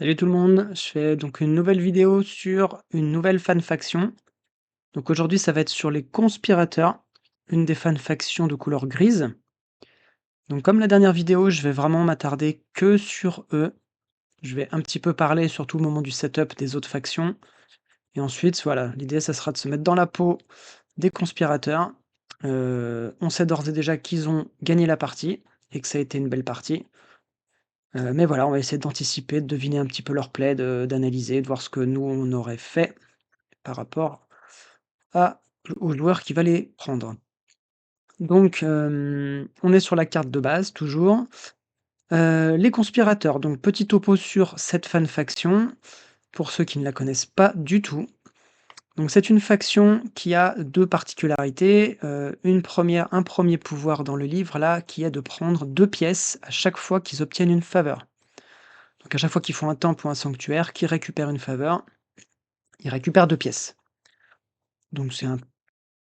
Salut tout le monde, je fais donc une nouvelle vidéo sur une nouvelle fanfaction. Donc aujourd'hui ça va être sur les conspirateurs, une des fanfactions de couleur grise. Donc comme la dernière vidéo, je vais vraiment m'attarder que sur eux. Je vais un petit peu parler surtout au moment du setup des autres factions. Et ensuite, voilà, l'idée ça sera de se mettre dans la peau des conspirateurs. On sait d'ores et déjà qu'ils ont gagné la partie et que ça a été une belle partie. Mais voilà, on va essayer d'anticiper, de deviner un petit peu leur play, d'analyser, de voir ce que nous on aurait fait par rapport à au joueur qui va les prendre. Donc, on est sur la carte de base toujours. Les conspirateurs, donc petit topo sur cette fan-faction, pour ceux qui ne la connaissent pas du tout. Donc c'est une faction qui a 2 particularités, un premier pouvoir dans le livre là, qui est de prendre 2 pièces à chaque fois qu'ils obtiennent une faveur. Donc à chaque fois qu'ils font un temple ou un sanctuaire, qu'ils récupèrent une faveur, ils récupèrent 2 pièces. Donc c'est un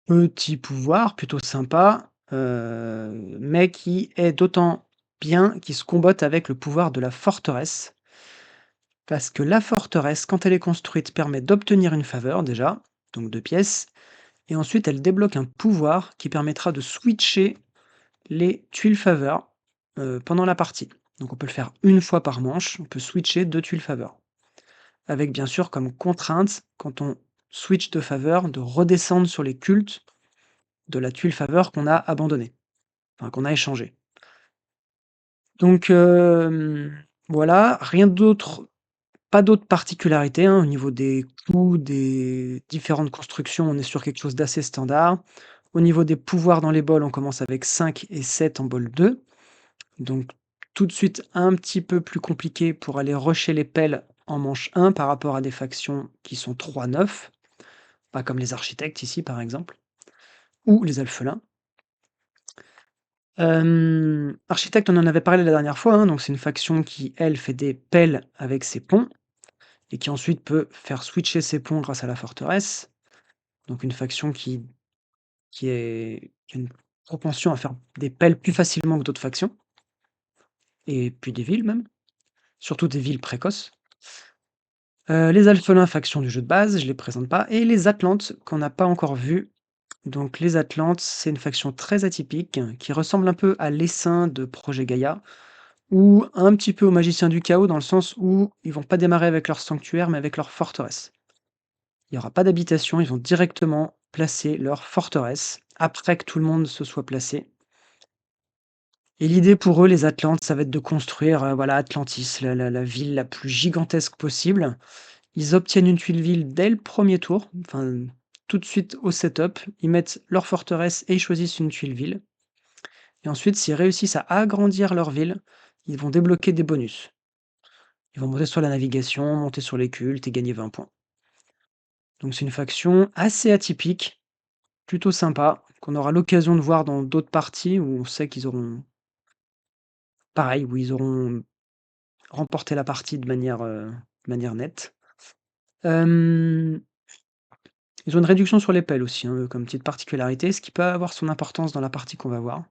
petit pouvoir plutôt sympa, mais qui est d'autant bien qu'il se combotte avec le pouvoir de la forteresse. Parce que la forteresse, quand elle est construite, permet d'obtenir une faveur déjà, donc 2 pièces, et ensuite elle débloque un pouvoir qui permettra de switcher les tuiles faveur, pendant la partie. Donc on peut le faire une fois par manche, on peut switcher 2 tuiles faveur. Avec bien sûr comme contrainte, quand on switch de faveur, de redescendre sur les cultes de la tuile faveur qu'on a abandonnée, enfin qu'on a échangée. Donc voilà, rien d'autre, pas d'autres particularités, hein, au niveau des coûts, des différentes constructions, on est sur quelque chose d'assez standard. Au niveau des pouvoirs dans les bols, on commence avec 5 et 7 en bol 2. Donc tout de suite un petit peu plus compliqué pour aller rusher les pelles en manche 1 par rapport à des factions qui sont 3-9, pas comme les architectes ici par exemple, ou les alphelins. Architecte, on en avait parlé la dernière fois, hein, donc c'est une faction qui, elle, fait des pelles avec ses ponts et qui ensuite peut faire switcher ses ponts grâce à la forteresse. Donc une faction qui a une propension à faire des pelles plus facilement que d'autres factions et puis des villes même, surtout des villes précoces. Les alphelins, faction du jeu de base, je les présente pas, et les Atlantes qu'on n'a pas encore vus. Donc les Atlantes, c'est une faction très atypique qui ressemble un peu à l'essaim de Projet Gaïa. Ou un petit peu aux magiciens du chaos, dans le sens où ils vont pas démarrer avec leur sanctuaire, mais avec leur forteresse. Il y aura pas d'habitation, ils vont directement placer leur forteresse, après que tout le monde se soit placé. Et l'idée pour eux, les Atlantes, ça va être de construire, voilà, Atlantis, la ville la plus gigantesque possible. Ils obtiennent une tuile-ville dès le premier tour, enfin, tout de suite au setup. Ils mettent leur forteresse et ils choisissent une tuile-ville. Et ensuite, s'ils réussissent à agrandir leur ville, ils vont débloquer des bonus. Ils vont monter sur la navigation, monter sur les cultes et gagner 20 points. Donc c'est une faction assez atypique, plutôt sympa, qu'on aura l'occasion de voir dans d'autres parties où on sait qu'ils auront pareil, où ils auront remporté la partie de manière nette. Hem, Ils ont une réduction sur les pelles aussi, hein, comme petite particularité, ce qui peut avoir son importance dans la partie qu'on va voir.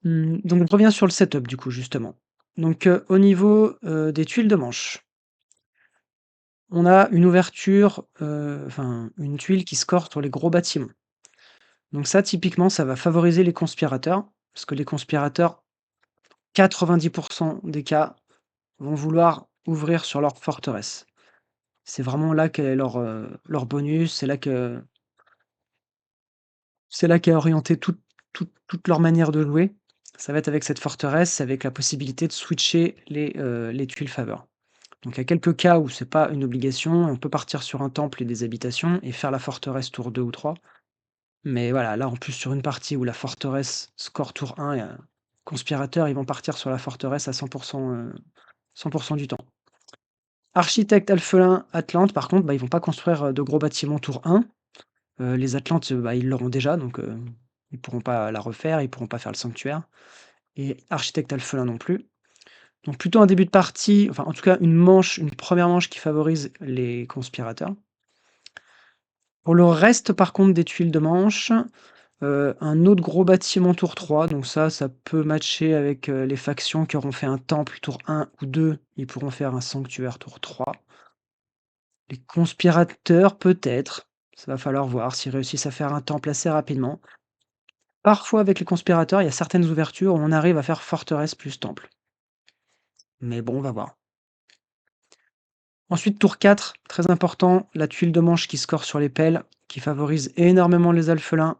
Donc je reviens sur le setup du coup justement. Donc, au niveau, des tuiles de manche. On a une ouverture, enfin une tuile qui score sur les gros bâtiments. Donc ça, typiquement, ça va favoriser les conspirateurs, parce que les conspirateurs, 90 des cas, vont vouloir ouvrir sur leur forteresse. C'est vraiment là qu'est leur bonus, c'est là qu'est orientée toute leur manière de jouer. Ça va être avec cette forteresse, avec la possibilité de switcher les tuiles faveur. Donc il y a quelques cas où c'est pas une obligation, on peut partir sur un temple et des habitations et faire la forteresse tour 2 ou 3. Mais voilà, là, en plus, sur une partie où la forteresse score tour 1 et conspirateurs, ils vont partir sur la forteresse à 100 100 du temps. Architecte, alphelin, Atlante, par contre, bah, ils vont pas construire, de gros bâtiments tour 1. Les Atlantes, bah, ils l'auront déjà, donc ils pourront pas la refaire, ils pourront pas faire le sanctuaire et architecte, alphelin non plus. Donc plutôt un début de partie, enfin, en tout cas, une première manche qui favorise les conspirateurs. Pour le reste, par contre, des tuiles de manche, Un autre gros bâtiment tour 3, donc ça peut matcher avec, les factions qui auront fait un temple tour 1 ou 2, ils pourront faire un sanctuaire tour 3. Les conspirateurs peut-être, ça va falloir voir s'ils réussissent à faire un temple assez rapidement. Parfois avec les conspirateurs, il y a certaines ouvertures où on arrive à faire forteresse plus temple. Mais bon, on va voir. Ensuite, tour 4, très important, la tuile de manche qui score sur les pelles, qui favorise énormément les alphelins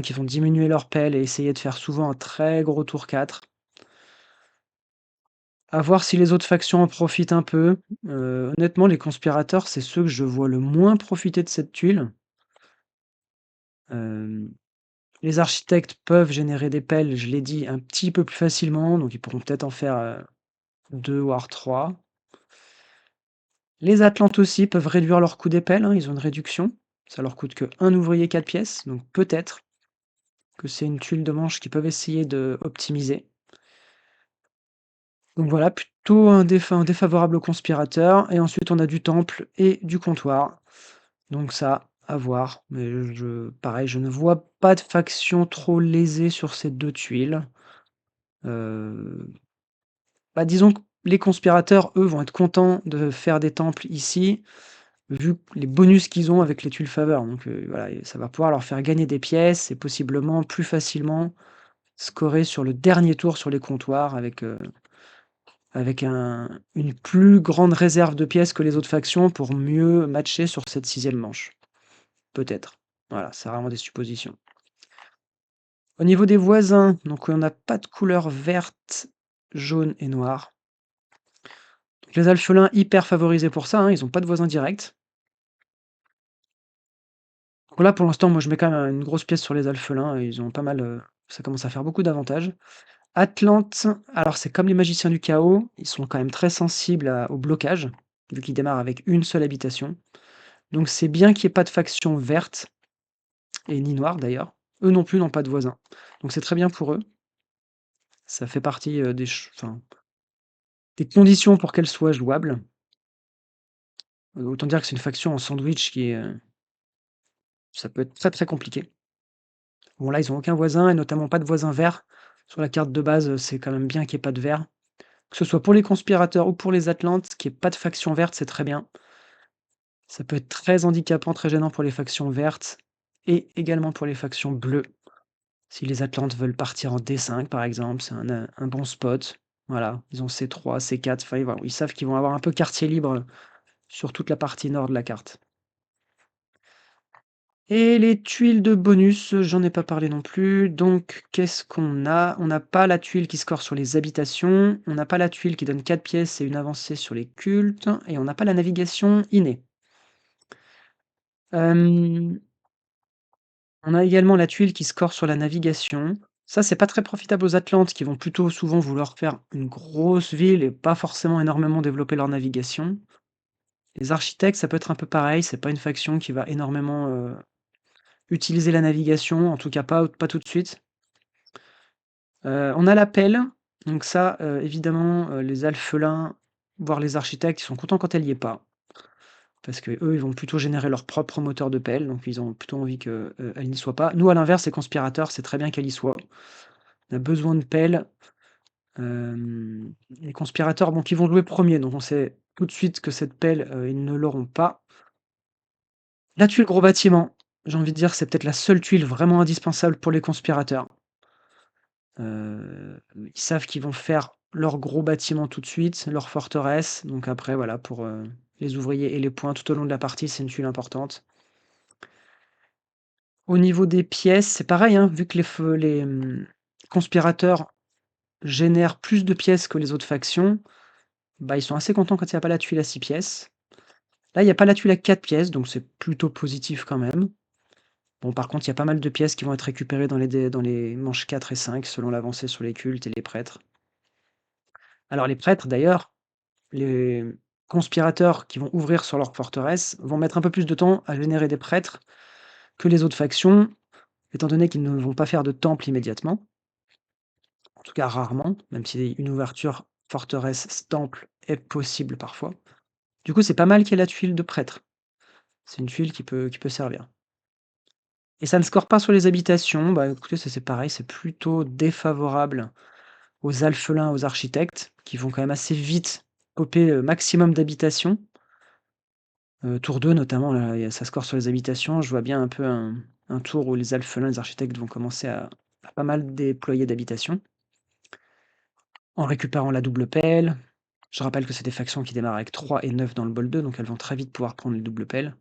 qui vont diminuer leurs pelles et essayer de faire souvent un très gros tour 4. À voir si les autres factions en profitent un peu. Honnêtement, les conspirateurs, c'est ceux que je vois le moins profiter de cette tuile. Hem, les architectes peuvent générer des pelles, je l'ai dit, un petit peu plus facilement, donc ils pourront peut-être en faire, 2 voire 3. Les atlantes aussi peuvent réduire leur coût des pelles, hein, ils ont une réduction. Ça leur coûte que 1 ouvrier 4 pièces, donc peut-être que c'est une tuile de manche qu'ils peuvent essayer d'optimiser. Donc voilà, plutôt un défavorable aux conspirateurs et ensuite on a du temple et du comptoir. Donc ça, à voir, mais pareil, je ne vois pas de faction trop lésée sur ces 2 tuiles. Heu, bah, disons que les conspirateurs, eux, vont être contents de faire des temples ici, vu les bonus qu'ils ont avec les tuiles faveur. Donc voilà, et ça va pouvoir leur faire gagner des pièces et possiblement plus facilement scorer sur le dernier tour sur les comptoirs avec une plus grande réserve de pièces que les autres factions pour mieux matcher sur cette sixième manche. Peut-être. Voilà, c'est vraiment des suppositions. Au niveau des voisins, donc on n'a pas de couleur verte, jaune et noire. Donc les alphelins hyper favorisés pour ça, hein, ils ont pas de voisins directs. Donc là, pour l'instant, moi je mets quand même une grosse pièce sur les alphelins, ils ont pas mal, ça commence à faire beaucoup d'avantages. Atlante, alors c'est comme les magiciens du chaos, ils sont quand même très sensibles au blocage, vu qu'ils démarrent avec une seule habitation. Donc c'est bien qu'il y ait pas de faction verte, et ni noire d'ailleurs. Eux non plus n'ont pas de voisins. Donc c'est très bien pour eux. Ça fait partie, des conditions pour qu'elle soit jouable. Autant dire que c'est une faction en sandwich ça peut être très, très compliqué. Bon là, ils ont aucun voisin et notamment pas de voisin vert. Sur la carte de base, c'est quand même bien qu'il y ait pas de vert. Que ce soit pour les conspirateurs ou pour les Atlantes, qu'il y ait pas de faction verte, c'est très bien. Ça peut être très handicapant, très gênant pour les factions vertes et également pour les factions bleues. Si les Atlantes veulent partir en D5 par exemple, c'est un bon spot. Voilà, ils ont C3, C4, enfin, voilà, ils savent qu'ils vont avoir un peu quartier libre sur toute la partie nord de la carte. Et les tuiles de bonus, j'en ai pas parlé non plus. Donc, qu'est-ce qu'on a? On n'a pas la tuile qui score sur les habitations, on n'a pas la tuile qui donne 4 pièces et une avancée sur les cultes, et on n'a pas la navigation innée. Hem, on a également la tuile qui score sur la navigation. Ça, c'est pas très profitable aux Atlantes qui vont plutôt souvent vouloir faire une grosse ville et pas forcément énormément développer leur navigation. Les architectes, ça peut être un peu pareil, c'est pas une faction qui va énormément, utiliser la navigation, en tout cas pas tout de suite. On a la pelle, donc ça, évidemment, les alphelins, voire les architectes, ils sont contents quand elle y est pas. Parce qu'eux, ils vont plutôt générer leur propre moteur de pelle, donc ils ont plutôt envie qu'elle n'y soit pas. Nous, à l'inverse, les conspirateurs, c'est très bien qu'elle y soit. On a besoin de pelle. Les conspirateurs, bon, qui vont jouer premier, donc on sait tout de suite que cette pelle, ils ne l'auront pas. La tuile gros bâtiment, j'ai envie de dire, c'est peut-être la seule tuile vraiment indispensable pour les conspirateurs. Ils savent qu'ils vont faire leur gros bâtiment tout de suite, leur forteresse, donc après voilà pour, les ouvriers et les points tout au long de la partie, c'est une tuile importante. Au niveau des pièces, c'est pareil, hein, vu que conspirateurs génèrent plus de pièces que les autres factions, bah, ils sont assez contents quand il y a pas la tuile à 6 pièces. Là, il y a pas la tuile à 4 pièces, donc c'est plutôt positif quand même. Bon, par contre, il y a pas mal de pièces qui vont être récupérées dans les manches 4 et 5 selon l'avancée sur les cultes et les prêtres. Alors les prêtres d'ailleurs, les conspirateurs qui vont ouvrir sur leur forteresse vont mettre un peu plus de temps à générer des prêtres que les autres factions, étant donné qu'ils ne vont pas faire de temple immédiatement, en tout cas rarement, même si une ouverture forteresse-temple est possible parfois. Du coup, c'est pas mal qu'il y ait la tuile de prêtre. C'est une tuile qui peut servir. Et ça ne score pas sur les habitations. Bah, écoutez, ça c'est pareil, c'est plutôt défavorable aux alphelins, aux architectes, qui vont quand même assez vite popper le maximum d'habitations. Tour 2 notamment, là, ça score sur les habitations. Je vois bien un peu un tour où les alphelins, les architectes vont commencer à pas mal déployer d'habitations, en récupérant la double pelle. Je rappelle que c'est des factions qui démarrent avec 3 et 9 dans le bol 2, donc elles vont très vite pouvoir prendre les doubles pelles.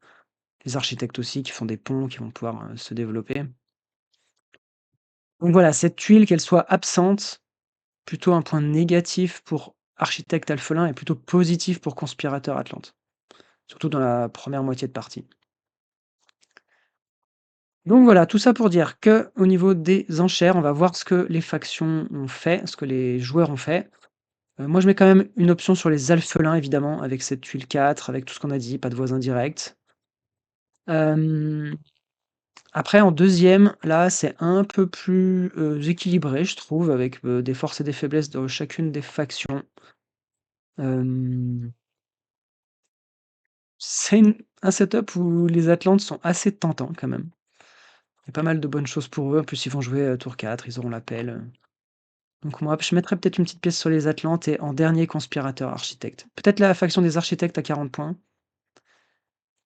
Les architectes aussi qui font des ponts, qui vont pouvoir, se développer. Donc voilà, cette tuile, qu'elle soit absente, plutôt un point négatif pour architecte alphelin et plutôt positif pour conspirateur atlante, surtout dans la première moitié de partie. Donc voilà, tout ça pour dire que au niveau des enchères, on va voir ce que les factions ont fait, ce que les joueurs ont fait. Moi, je mets quand même une option sur les alphelins évidemment, avec cette tuile 4, avec tout ce qu'on a dit, pas de voisins directs. Hem, Après en deuxième, là, c'est un peu plus, équilibré je trouve, avec, des forces et des faiblesses de chacune des factions. Hem, c'est un setup où les Atlantes sont assez tentants quand même. Il y a pas mal de bonnes choses pour eux. En plus, ils vont jouer, tour 4, ils auront la pelle. Donc moi, je mettrais peut-être une petite pièce sur les Atlantes et en dernier conspirateur architecte. Peut-être la faction des architectes à 40 points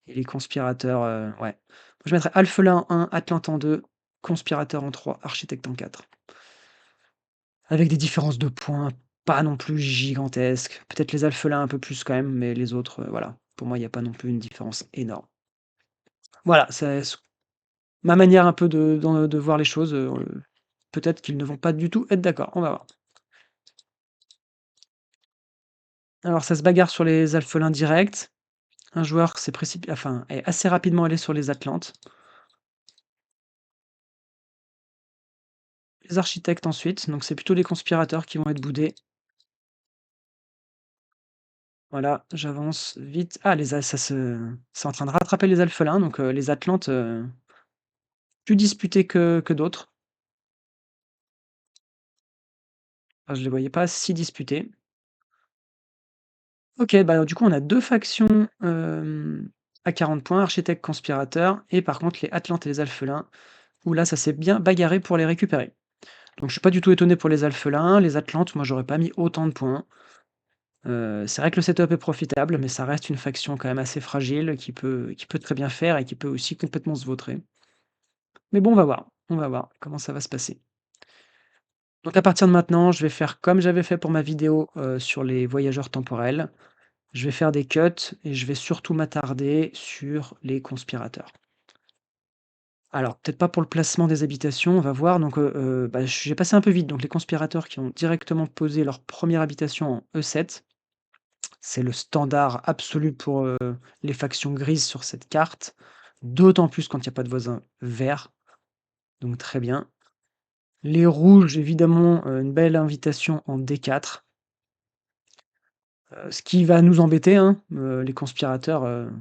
et les conspirateurs, ouais. Moi, je mettrais Alphelin en 1, Atlante en 2, conspirateur en 3, architecte en 4. Avec des différences de points pas non plus gigantesques. Peut-être les Alphelins un peu plus quand même, mais les autres, voilà. Pour moi, il y a pas non plus une différence énorme. Voilà, c'est ma manière un peu de voir les choses, peut-être qu'ils ne vont pas du tout être d'accord, on va voir. Alors ça se bagarre sur les Alphelins directs. Un joueur est assez rapidement allé sur les Atlantes. Les architectes ensuite, donc c'est plutôt les conspirateurs qui vont être boudés. Voilà, j'avance vite. Ah les a ça se c'est en train de rattraper les Alphelins, donc les Atlantes, plus disputés que d'autres. Enfin, je les voyais pas si disputés. OK, bah, du coup, on a 2 factions, à 40 points, architectes, conspirateurs et par contre les Atlantes et les Alphelins, où là, ça s'est bien bagarré pour les récupérer. Donc je suis pas du tout étonné pour les Alphelins. Les Atlantes, moi, j'aurais pas mis autant de points. C'est vrai que le setup est profitable, mais ça reste une faction quand même assez fragile qui peut très bien faire et qui peut aussi complètement se vautrer. Mais bon, on va voir comment ça va se passer. Donc à partir de maintenant, je vais faire comme j'avais fait pour ma vidéo, sur les voyageurs temporels. Je vais faire des cuts et je vais surtout m'attarder sur les conspirateurs. Alors peut-être pas pour le placement des habitations, on va voir donc, bah, j'ai passé un peu vite, donc les conspirateurs qui ont directement posé leur première habitation en E7. C'est le standard absolu pour, les factions grises sur cette carte, d'autant plus quand il y a pas de voisins verts, donc très bien. Les rouges évidemment, une belle invitation en D4, ce qui va nous embêter, hein, les conspirateurs,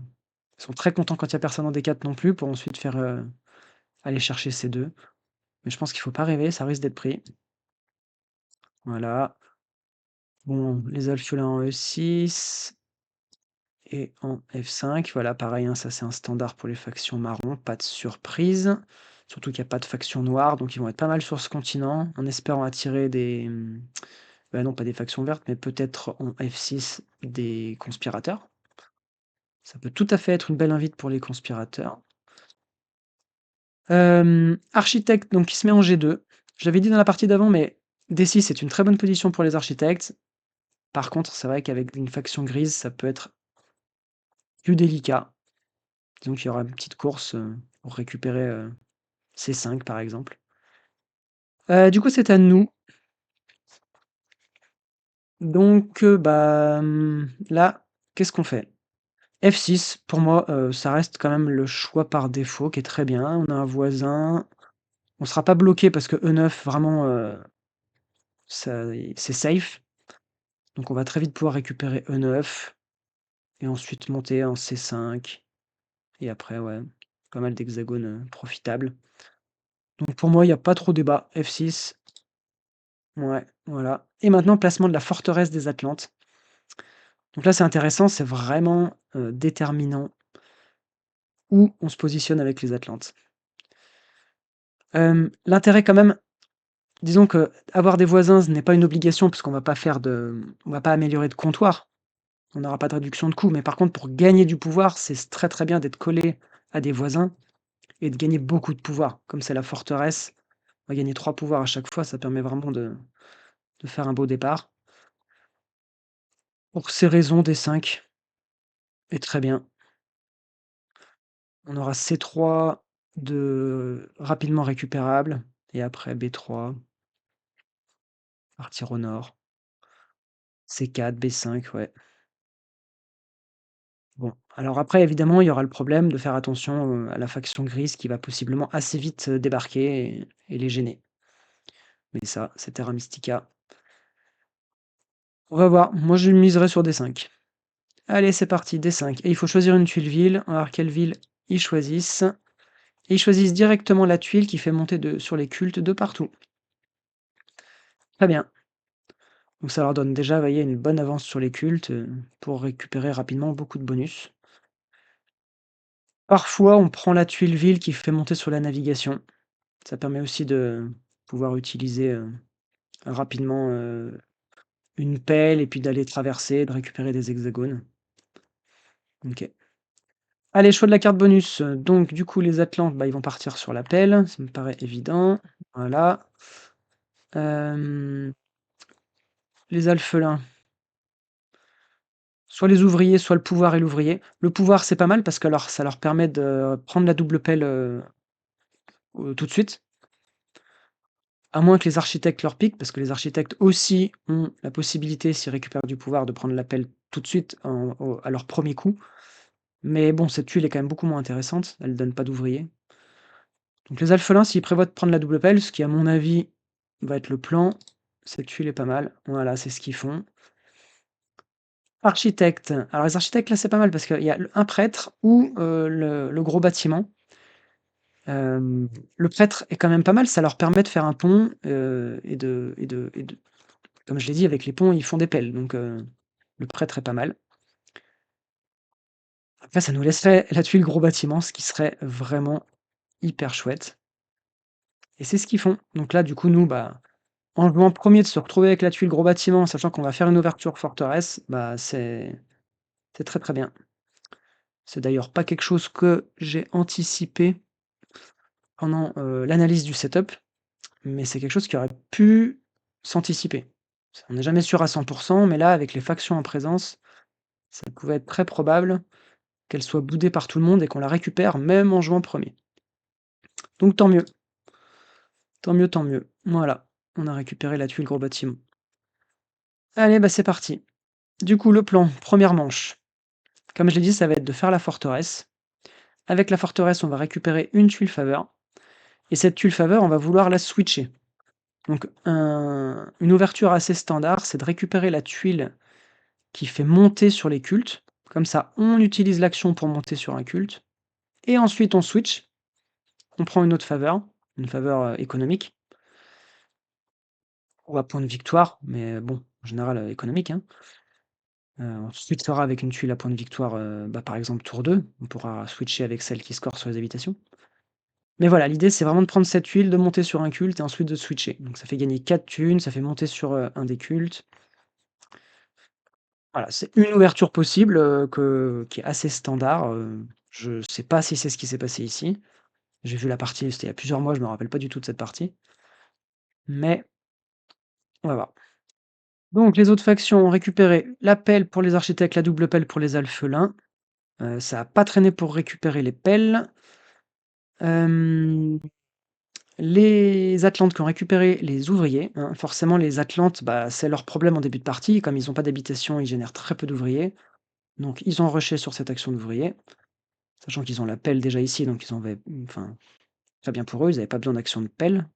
sont très contents quand il y a personne en D4 non plus pour ensuite faire, aller chercher C2. Mais je pense qu'il faut pas rêver, ça risque d'être pris. Voilà. Bon, les alphelins en E6 et en F5. Voilà, pareil, hein, ça c'est un standard pour les factions marron, pas de surprise. Surtout qu'il y a pas de faction noire, donc ils vont être pas mal sur ce continent, en espérant attirer des, bah, non pas des factions vertes, mais peut-être en F6 des conspirateurs. Ça peut tout à fait être une belle invite pour les conspirateurs. Architecte, donc qui se met en G2. J'avais dit dans la partie d'avant, mais D6 c'est une très bonne position pour les architectes. Par contre, c'est vrai qu'avec une faction grise, ça peut être plus délicat. Disons qu'il y aura une petite course, pour récupérer, C5 par exemple. Du coup, c'est à nous. Donc, là, qu'est-ce qu'on fait? F6 pour moi, ça reste quand même le choix par défaut qui est très bien. On a un voisin, on sera pas bloqué parce que E9 vraiment, ça c'est safe. Donc on va très vite pouvoir récupérer E9 et ensuite monter en C5 et après, ouais, pas mal d'hexagones, profitables. Donc pour moi, il y a pas trop débat. F6, ouais, voilà. Et maintenant, placement de la forteresse des Atlantes. Donc là, c'est intéressant, c'est vraiment, déterminant où on se positionne avec les Atlantes. L'intérêt quand même, disons que avoir des voisins, ce n'est pas une obligation puisqu'on va pas on va pas améliorer de comptoir. On n'aura pas de réduction de coûts, mais par contre pour gagner du pouvoir, c'est très, très bien d'être collé à des voisins et de gagner beaucoup de pouvoir. Comme c'est la forteresse, on va gagner 3 pouvoirs à chaque fois, ça permet vraiment de faire un beau départ. Pour ces raisons, D5 est très bien. On aura C3 de rapidement récupérable et après B3, partir au nord. C4, B5, ouais. Bon, alors après évidemment, il y aura le problème de faire attention, à la faction grise qui va possiblement assez vite, débarquer et les gêner. Mais ça, c'est Terra Mystica. On va voir, moi je miserais sur D5. Allez, c'est parti, D5 et il faut choisir une tuile-ville. Alors quelle ville ils choisissent? Et ils choisissent directement la tuile qui fait monter sur les cultes de partout. Très bien. Donc ça leur donne déjà, vous voyez, une bonne avance sur les cultes, pour récupérer rapidement beaucoup de bonus. Parfois, on prend la tuile ville qui fait monter sur la navigation. Ça permet aussi de pouvoir utiliser, rapidement, une pelle et puis d'aller traverser, de récupérer des hexagones. OK. Allez, choix de la carte bonus, donc du coup les Atlantes, bah, ils vont partir sur la pelle, ça me paraît évident. Voilà. Hem, les alphelins, soit les ouvriers, soit le pouvoir et l'ouvrier. Le pouvoir, c'est pas mal parce que alors ça leur permet de prendre la double pelle, tout de suite. À moins que les architectes leur piquent, parce que les architectes aussi ont la possibilité, s'ils récupèrent du pouvoir, de prendre l'appel tout de suite à leur premier coup. Mais bon, cette tuile est quand même beaucoup moins intéressante, elle donne pas d'ouvriers. Donc les alphelins, s'ils prévoient de prendre la double pelle, ce qui à mon avis va être le plan, cette tuile est pas mal. Voilà, c'est ce qu'ils font. Architectes, alors les architectes là c'est pas mal parce qu'il y a un prêtre ou le gros bâtiment. Le prêtre est quand même pas mal, ça leur permet de faire un pont, et de comme je l'ai dit, avec les ponts, ils font des pelles, donc le prêtre est pas mal. Après, ça nous laisserait la tuile gros bâtiment, ce qui serait vraiment hyper chouette et c'est ce qu'ils font. Donc là, du coup, nous, bah, en jouant premier de se retrouver avec la tuile gros bâtiment, sachant qu'on va faire une ouverture forteresse, bah, c'est très, très bien. C'est d'ailleurs pas quelque chose que j'ai anticipé pendant, l'analyse du setup, mais c'est quelque chose qui aurait pu s'anticiper. On n'est jamais sûr à 100, mais là, avec les factions en présence, ça pouvait être très probable qu'elle soit boudée par tout le monde et qu'on la récupère même en jouant premier. Donc tant mieux, tant mieux, tant mieux. Voilà, on a récupéré la tuile gros bâtiment. Allez, bah c'est parti. Du coup, le plan, première manche. Comme je l'ai dit, ça va être de faire la forteresse. Avec la forteresse, on va récupérer une tuile faveur. Et cette tuile faveur, on va vouloir la switcher. Donc une ouverture assez standard, c'est de récupérer la tuile qui fait monter sur les cultes. Comme ça, on utilise l'action pour monter sur un culte. Et ensuite, on switch. On prend une faveur économique. Ou à point de victoire, mais bon, en général, économique, hein. On switchera avec une tuile à point de victoire, bah, par exemple tour 2. On pourra switcher avec celle qui score sur les habitations. Mais voilà, l'idée, c'est vraiment de prendre cette tuile, de monter sur un culte et ensuite de switcher. Donc ça fait gagner 4 thunes, ça fait monter sur, un des cultes. Voilà, c'est une ouverture possible, qui est assez standard, je sais pas si c'est ce qui s'est passé ici. J'ai vu la partie, c'était il y a plusieurs mois, je me rappelle pas du tout de cette partie. Mais on va voir. Donc les autres factions ont récupéré la pelle pour les architectes, la double pelle pour les alphelins. Ça a pas traîné pour récupérer les pelles. Hem, les Atlantes qui ont récupéré les ouvriers, hein. Forcément les Atlantes, bah, c'est leur problème en début de partie. Comme ils ont pas d'habitation, ils génèrent très peu d'ouvriers. Donc ils ont rushé sur cette action d'ouvriers. Sachant qu'ils ont la pelle déjà ici, donc ils en avaient enfin, très bien pour eux, ils avaient pas besoin d'action de pelle.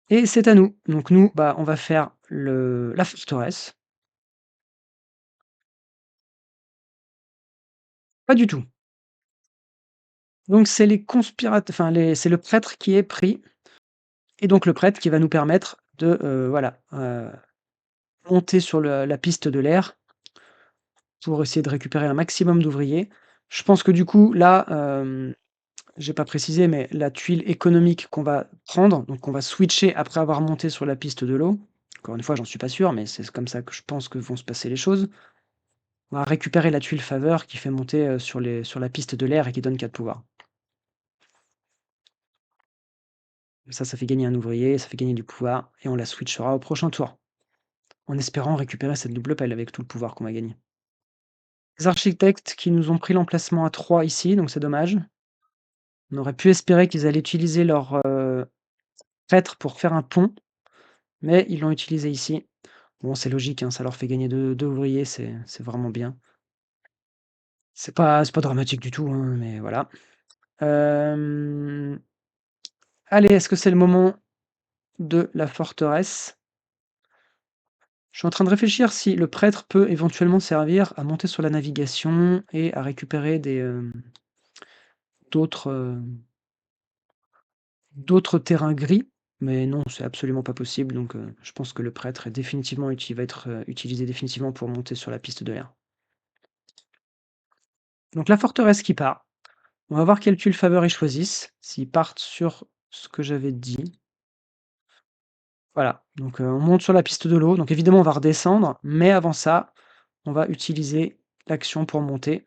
Et c'est à nous. Donc nous, bah, on va faire la forteresse. Pas du tout. Donc c'est les conspirat enfin c'est le prêtre qui est pris et donc le prêtre qui va nous permettre de, voilà, monter sur la piste de l'air pour essayer de récupérer un maximum d'ouvriers. Je pense que du coup là, j'ai pas précisé, mais la tuile économique qu'on va prendre, donc qu'on va switcher après avoir monté sur la piste de l'eau, encore une fois, j'en suis pas sûr, mais c'est comme ça que je pense que vont se passer les choses. On va récupérer la tuile faveur qui fait monter, sur la piste de l'air et qui donne 4 pouvoirs. Ça fait gagner un ouvrier, ça fait gagner du pouvoir et on la switchera au prochain tour, en espérant récupérer cette double pelle avec tout le pouvoir qu'on va gagner. Les architectes qui nous ont pris l'emplacement à 3 ici, donc c'est dommage. On aurait pu espérer qu'ils allaient utiliser leur, prêtre pour faire un pont, mais ils l'ont utilisé ici. Bon, c'est logique, hein, ça leur fait gagner deux ouvriers, c'est vraiment bien. C'est pas dramatique du tout, hein, mais voilà. Hem, allez, est-ce que c'est le moment de la forteresse? Je suis en train de réfléchir si le prêtre peut éventuellement servir à monter sur la navigation et à récupérer d'autres, d'autres terrains gris, mais non, c'est absolument pas possible, donc je pense que le prêtre est définitivement va être, utilisé définitivement pour monter sur la piste de l'air. Donc la forteresse qui part. On va voir quelle tuile faveur ils choisissent, s'ils partent sur ce que j'avais dit. Voilà, donc on monte sur la piste de l'eau, donc évidemment on va redescendre, mais avant ça, on va utiliser l'action pour monter.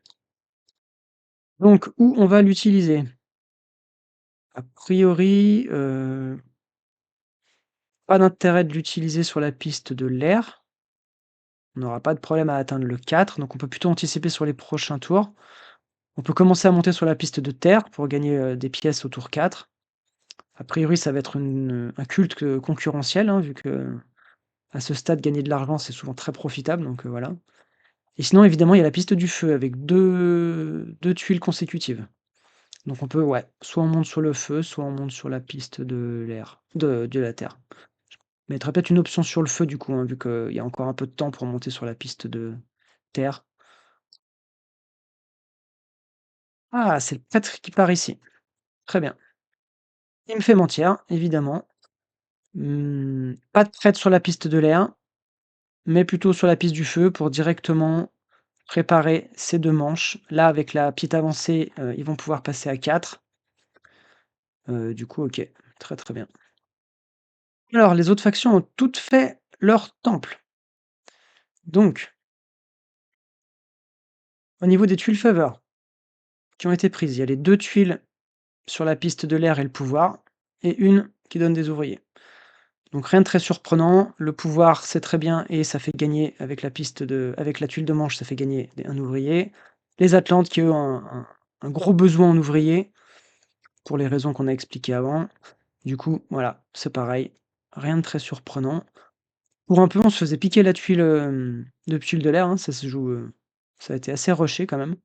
Donc où on va l'utiliser? A priori, pas d'intérêt de l'utiliser sur la piste de l'air. On n'aura pas de problème à atteindre le 4, donc on peut plutôt anticiper sur les prochains tours. On peut commencer à monter sur la piste de terre pour gagner, des pièces au tour 4. A priori, ça va être un culte, concurrentiel, hein, vu qu'à ce stade, gagner de l'argent, c'est souvent très profitable, donc voilà. Et sinon, évidemment, il y a la piste du feu avec deux tuiles consécutives. Donc on peut, ouais, soit on monte sur le feu, soit on monte sur la piste de l'air, de la terre. Je mettrais peut-être une option sur le feu du coup, hein, vu qu'il y a encore un peu de temps pour monter sur la piste de terre. Ah, c'est le prêtre qui part ici. Très bien. Il me fait mentir, évidemment. Pas de prêtre sur la piste de l'air, mais plutôt sur la piste du feu pour directement préparer ces 2 manches. Là, avec la petite avancée, ils vont pouvoir passer à 4. Du coup, OK, très, très bien. Alors, les autres factions ont toutes fait leur temple. Donc, au niveau des tuiles faveur qui ont été prises, il y a les 2 tuiles sur la piste de l'air et le pouvoir, et une qui donne des ouvriers. Donc rien de très surprenant, le pouvoir c'est très bien et ça fait gagner avec la tuile de manche, ça fait gagner un ouvrier. Les Atlantes qui eux ont un gros besoin en ouvriers, pour les raisons qu'on a expliquées avant. Du coup, voilà, c'est pareil, rien de très surprenant. Pour un peu, on se faisait piquer la tuile, de tuile de l'air, hein, ça se joue, ça a été assez rushé quand même,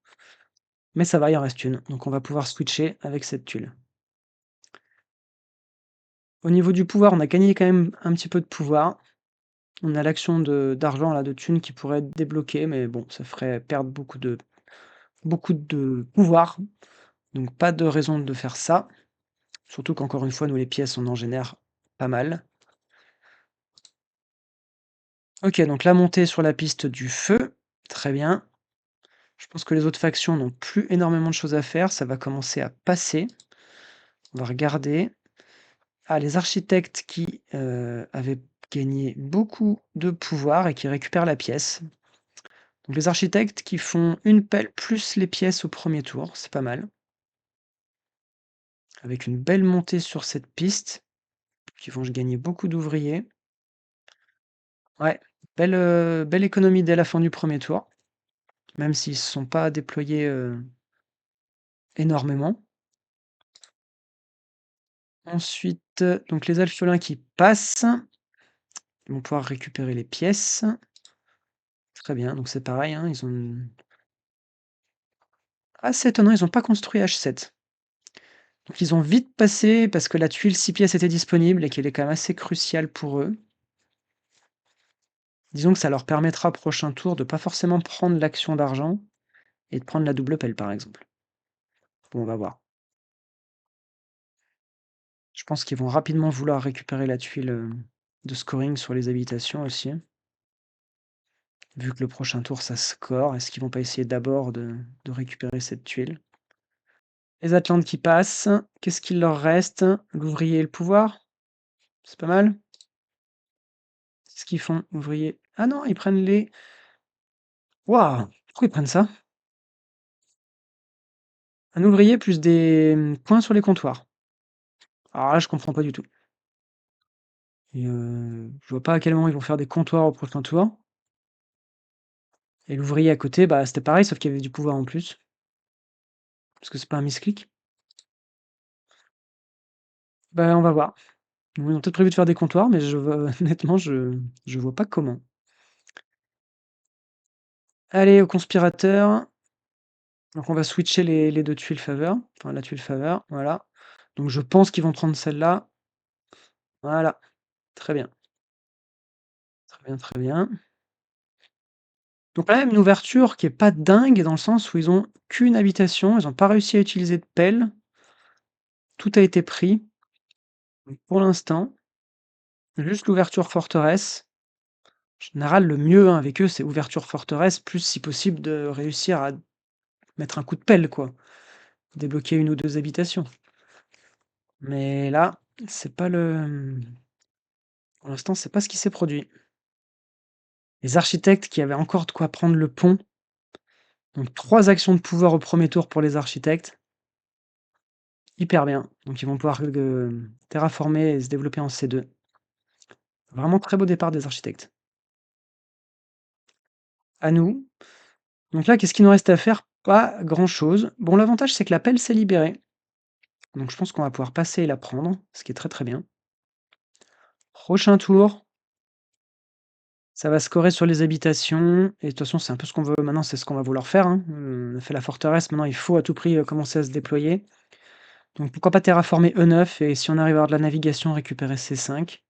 mais ça va, il en reste une, donc on va pouvoir switcher avec cette tuile. Au niveau du pouvoir, on a gagné quand même un petit peu de pouvoir. On a l'action d'argent là, de thunes qui pourrait être débloquée, mais bon, ça ferait perdre beaucoup de pouvoir, donc pas de raison de faire ça. Surtout qu'encore une fois, nous les pièces, on en génère pas mal. OK, donc la montée sur la piste du feu, très bien. Je pense que les autres factions n'ont plus énormément de choses à faire, ça va commencer à passer. On va regarder. Ah, les architectes qui, avaient gagné beaucoup de pouvoir et qui récupèrent la pièce. Donc les architectes qui font une pelle plus les pièces au premier tour, c'est pas mal. Avec une belle montée sur cette piste, qui vont gagner beaucoup d'ouvriers. Ouais, belle économie dès la fin du premier tour, même s'ils ne se sont pas déployés, énormément. Ensuite, donc les alphelins qui passent, ils vont pouvoir récupérer les pièces. Très bien, donc c'est pareil, hein, ils ont assez étonnant, ils ont pas construit H7. Donc ils ont vite passé parce que la tuile 6 pièces était disponible et qu'elle est quand même assez cruciale pour eux. Disons que ça leur permettra prochain tour de pas forcément prendre l'action d'argent et de prendre la double pelle, par exemple. Bon, on va voir. Je pense qu'ils vont rapidement vouloir récupérer la tuile, de scoring sur les habitations aussi. Vu que le prochain tour, ça score, est-ce qu'ils vont pas essayer d'abord de récupérer cette tuile? Les Atlantes qui passent. Qu'est-ce qu'il leur reste? L'ouvrier et le pouvoir? C'est pas mal. C'est ce qu'ils font, ouvrier. Ah non, ils prennent les... Waouh! Pourquoi ils prennent ça? Un ouvrier plus des points sur les comptoirs. Alors là, je comprends pas du tout. Et je vois pas à quel moment ils vont faire des comptoirs au prochain tour. Et l'ouvrier à côté, bah, c'était pareil, sauf qu'il y avait du pouvoir en plus. Parce que c'est pas un misclick. Bah, on va voir. Ils ont peut-être prévu de faire des comptoirs, mais je vois honnêtement, je vois pas comment. Allez, au conspirateur. Donc on va switcher les 2 tuiles faveur, enfin la tuile faveur, voilà. Donc je pense qu'ils vont prendre celle-là. Voilà, très bien, très bien, très bien. Donc là, une ouverture qui est pas dingue dans le sens où ils ont qu'une habitation, ils ont pas réussi à utiliser de pelle. Tout a été pris. Donc pour l'instant, juste l'ouverture forteresse. En général, le mieux, hein, avec eux, c'est ouverture forteresse, plus si possible de réussir à mettre un coup de pelle, quoi. Débloquer 1 ou 2 habitations. Mais là, c'est pas le pour l'instant, c'est pas ce qui s'est produit. Les architectes qui avaient encore de quoi prendre le pont, donc 3 actions de pouvoir au premier tour pour les architectes. Hyper bien, donc ils vont pouvoir, terraformer et se développer en C2. Vraiment très beau départ des architectes. À nous. Donc là, qu'est-ce qu'il nous reste à faire? Pas grand-chose. Bon, l'avantage, c'est que la pelle s'est libérée, donc je pense qu'on va pouvoir passer et la prendre, ce qui est très, très bien. Prochain tour, ça va scorer sur les habitations et de toute façon, c'est un peu ce qu'on veut maintenant, c'est ce qu'on va vouloir faire, hein. On a fait la forteresse, maintenant il faut à tout prix, commencer à se déployer. Donc pourquoi pas terraformer E9 et si on arrive à avoir de la navigation, récupérer C5.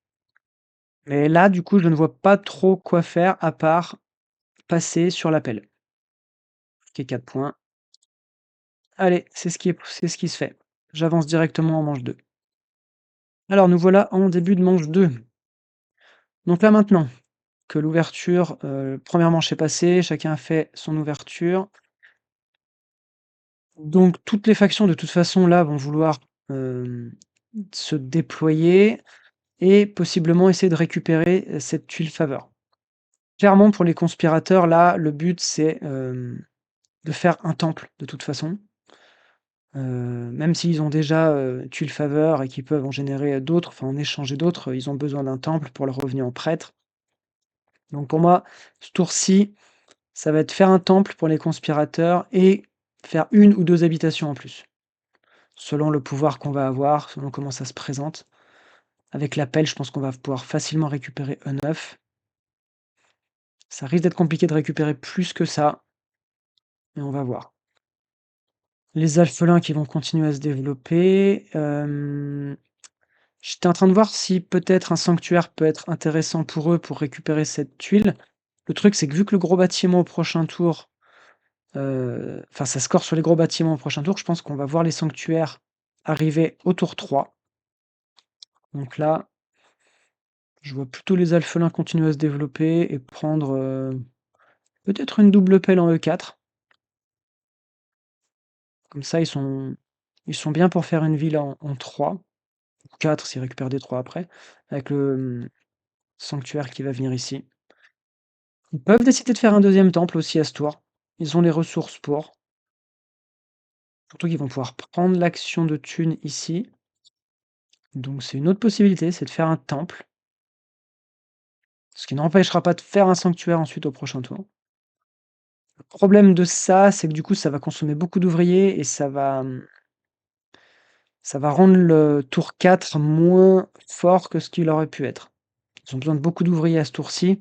Mais là, du coup, je ne vois pas trop quoi faire à part passer sur l'appel. Qui est 4 points. Allez, c'est ce qui se fait. J'avance directement en manche 2. Alors nous voilà en début de manche 2. Donc là maintenant que l'ouverture, 1re manche est passée, chacun a fait son ouverture. Donc toutes les factions de toute façon là vont vouloir, hem, se déployer et possiblement essayer de récupérer, cette tuile faveur. Clairement pour les conspirateurs là, le but c'est, de faire un temple de toute façon. Même s'ils ont déjà, tuile faveur et qu'ils peuvent en générer, d'autres, enfin en échanger d'autres, ils ont besoin d'un temple pour leur revenir en prêtre. Donc pour moi, ce tour-ci, ça va être faire un temple pour les conspirateurs et faire 1 ou 2 habitations en plus. Selon le pouvoir qu'on va avoir, selon comment ça se présente. Avec l'appel, je pense qu'on va pouvoir facilement récupérer E9. Ça risque d'être compliqué de récupérer plus que ça, mais on va voir. Les alphelins qui vont continuer à se développer, j'étais en train de voir si peut-être un sanctuaire peut être intéressant pour eux pour récupérer cette tuile. Le truc, c'est que vu que le gros bâtiment au prochain tour, enfin ça score sur les gros bâtiments au prochain tour, je pense qu'on va voir les sanctuaires arriver au tour 3. Donc là, je vois plutôt les alphelins continuer à se développer et prendre, peut-être une double pelle en E4. Comme ça, ils sont bien pour faire une ville en 3 ou 4 s'ils récupèrent des 3 après, avec le, sanctuaire qui va venir ici. Ils peuvent décider de faire un deuxième temple aussi à ce tour. Ils ont les ressources pour. Surtout qu'ils vont pouvoir prendre l'action de thune ici. Donc c'est une autre possibilité, c'est de faire un temple. Ce qui n'empêchera pas de faire un sanctuaire ensuite au prochain tour. Le problème de ça, c'est que du coup, ça va consommer beaucoup d'ouvriers et ça va rendre le tour 4 moins fort que ce qu'il aurait pu être. Ils ont besoin de beaucoup d'ouvriers à ce tour-ci.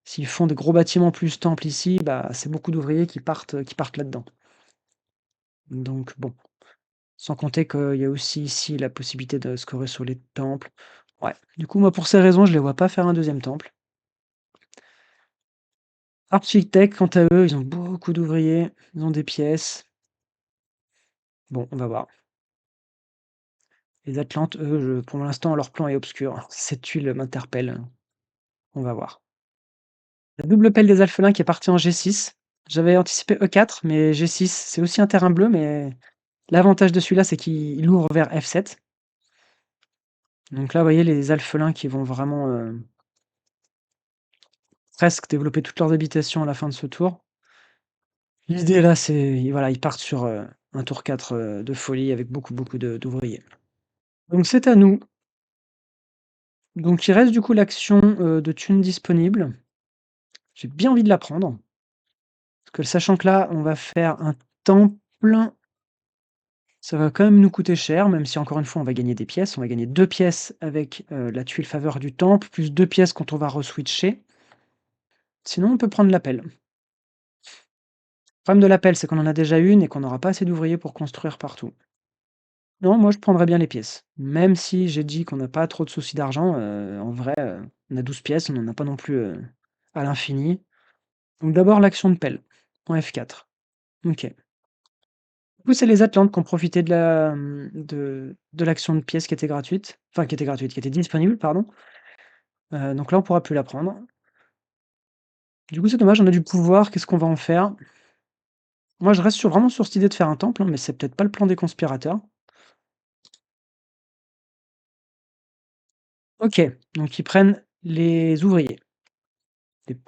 S'ils font des gros bâtiments plus temple ici, bah, c'est beaucoup d'ouvriers qui partent là-dedans. Donc bon, sans compter qu'il y a aussi ici la possibilité de scorer sur les temples. Ouais, du coup, moi, pour ces raisons, je les vois pas faire un deuxième temple. Architectes, quant à eux, ils ont beaucoup d'ouvriers, ils ont des pièces. Bon, on va voir. Les Atlantes, eux, pour l'instant, leur plan est obscur. Cette tuile m'interpelle. On va voir. La double pelle des alphelins qui est partie en G6. J'avais anticipé E4, mais G6, c'est aussi un terrain bleu, mais L'avantage de celui-là, c'est qu'il ouvre vers F7. Donc là, vous voyez les alphelins qui vont vraiment, presque développer toutes leurs habitations à la fin de ce tour. L'idée là, c'est voilà, ils partent sur, un tour 4 de folie avec beaucoup, beaucoup d'ouvriers. Donc c'est à nous. Donc il reste du coup l'action, de thunes disponible. J'ai bien envie de la prendre, parce que sachant que là, on va faire un temple, ça va quand même nous coûter cher, même si encore une fois, on va gagner des pièces. On va gagner 2 pièces avec, la tuile faveur du temple, plus 2 pièces quand on va re-switcher. Sinon, on peut prendre l'appel. Le problème de l'appel, c'est qu'on en a déjà une et qu'on n'aura pas assez d'ouvriers pour construire partout. Non, moi je prendrais bien les pièces. Même si j'ai dit qu'on n'a pas trop de soucis d'argent, en vrai, on a 12 pièces, on n'en a pas non plus, à l'infini. Donc d'abord l'action de pelle, en F4. OK. Du coup, c'est les Atlantes qui ont profité de l'action de pièce qui était gratuite, enfin qui était gratuite, qui était disponible, pardon. Donc là, on pourra plus la prendre. Du coup, c'est dommage, on a du pouvoir, qu'est-ce qu'on va en faire? Moi, je reste vraiment sur cette idée de faire un temple, hein, mais c'est peut-être pas le plan des conspirateurs. OK, donc ils prennent les ouvriers.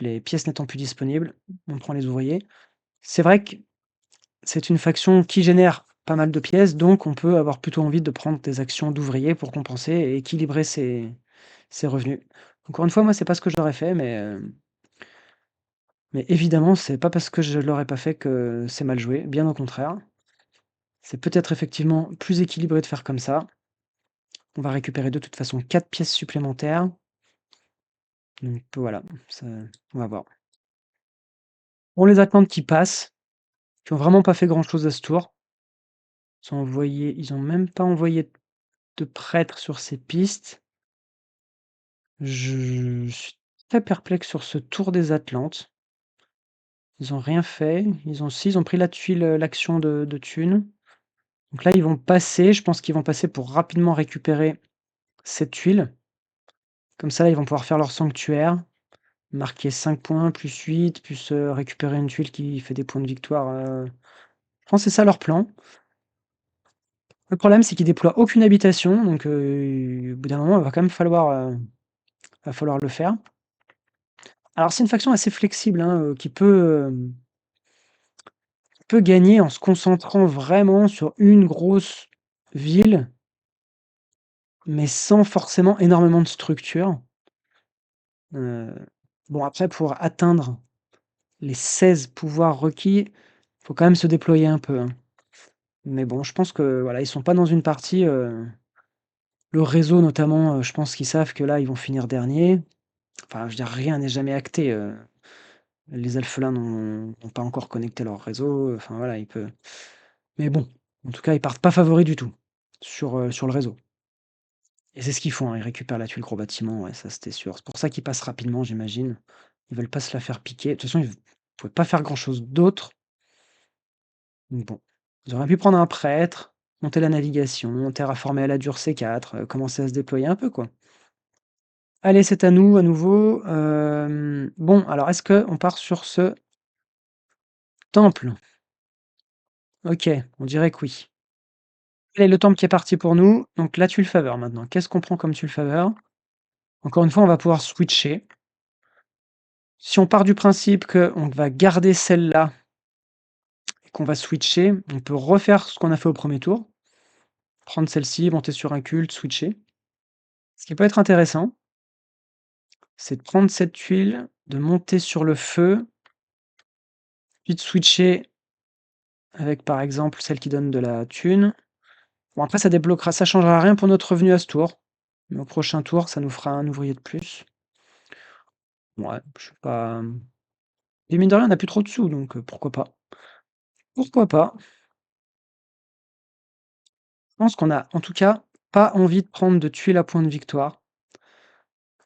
Les pièces n'étant plus disponibles, on prend les ouvriers. C'est vrai que c'est une faction qui génère pas mal de pièces, donc on peut avoir plutôt envie de prendre des actions d'ouvriers pour compenser et équilibrer ses revenus. Encore une fois, moi, c'est pas ce que j'aurais fait, mais évidemment, c'est pas parce que je l'aurais pas fait que c'est mal joué, bien au contraire. C'est peut-être effectivement plus équilibré de faire comme ça. On va récupérer de toute façon 4 pièces supplémentaires, donc voilà, ça on va voir. Bon, les Atlantes qui passent, qui ont vraiment pas fait grand-chose à ce tour. Ils ont même pas envoyé de prêtre sur ces pistes. Je suis très perplexe sur ce tour des Atlantes. Ils ont rien fait. Ils ont pris la tuile, l'action de thunes. Donc là, ils vont passer. Je pense qu'ils vont passer pour rapidement récupérer cette tuile. Comme ça, là, ils vont pouvoir faire leur sanctuaire, marquer 5 points, plus 8, plus, récupérer une tuile qui fait des points de victoire, je pense que c'est ça leur plan. Le problème, c'est qu'ils déploient aucune habitation, donc au bout d'un moment, il va quand même va falloir le faire. Alors c'est une faction assez flexible, hein, qui peut gagner en se concentrant vraiment sur une grosse ville, mais sans forcément énormément de structure. Heu, bon après pour atteindre les 16 pouvoirs requis, faut quand même se déployer un peu, hein. Mais bon, je pense que voilà, ils sont pas dans une partie, le réseau notamment, je pense qu'ils savent que là, ils vont finir dernier. Enfin, je veux dire, rien n'est jamais acté, les alphelins n'ont pas encore connecté leur réseau, enfin voilà, mais bon, en tout cas, ils partent pas favoris du tout sur le réseau et c'est ce qu'ils font, hein, ils récupèrent la tuile gros bâtiment, ouais, ça c'était sûr. C'est pour ça qu'ils passent rapidement, j'imagine. Ils veulent pas se la faire piquer. De toute façon, ils pouvaient pas faire grand chose d'autre, donc bon. Ils auraient pu prendre un prêtre, monter la navigation, terraformer à la dure C4, commencer à se déployer un peu, quoi. Allez, c'est à nous, à nouveau, bon, alors est-ce qu'on part sur ce temple? OK, on dirait que oui. Allez, le temple qui est parti pour nous, donc la tuile faveur maintenant. Qu'est-ce qu'on prend comme tuile faveur? Encore une fois, on va pouvoir switcher. Si on part du principe qu'on va garder celle-là et qu'on va switcher, on peut refaire ce qu'on a fait au premier tour. Prendre celle-ci, monter sur un culte, switcher. Ce qui peut être intéressant, c'est de prendre cette tuile, de monter sur le feu, puis de switcher avec, par exemple, celle qui donne de la thune. Bon après ça changera rien pour notre revenu à ce tour, mais au prochain tour, ça nous fera un ouvrier de plus. Ouais, je suis pas, et mine de rien, on a plus trop de sous, donc pourquoi pas? Pourquoi pas? Je pense qu'on a, en tout cas, pas envie de prendre de tuiles à point de victoire.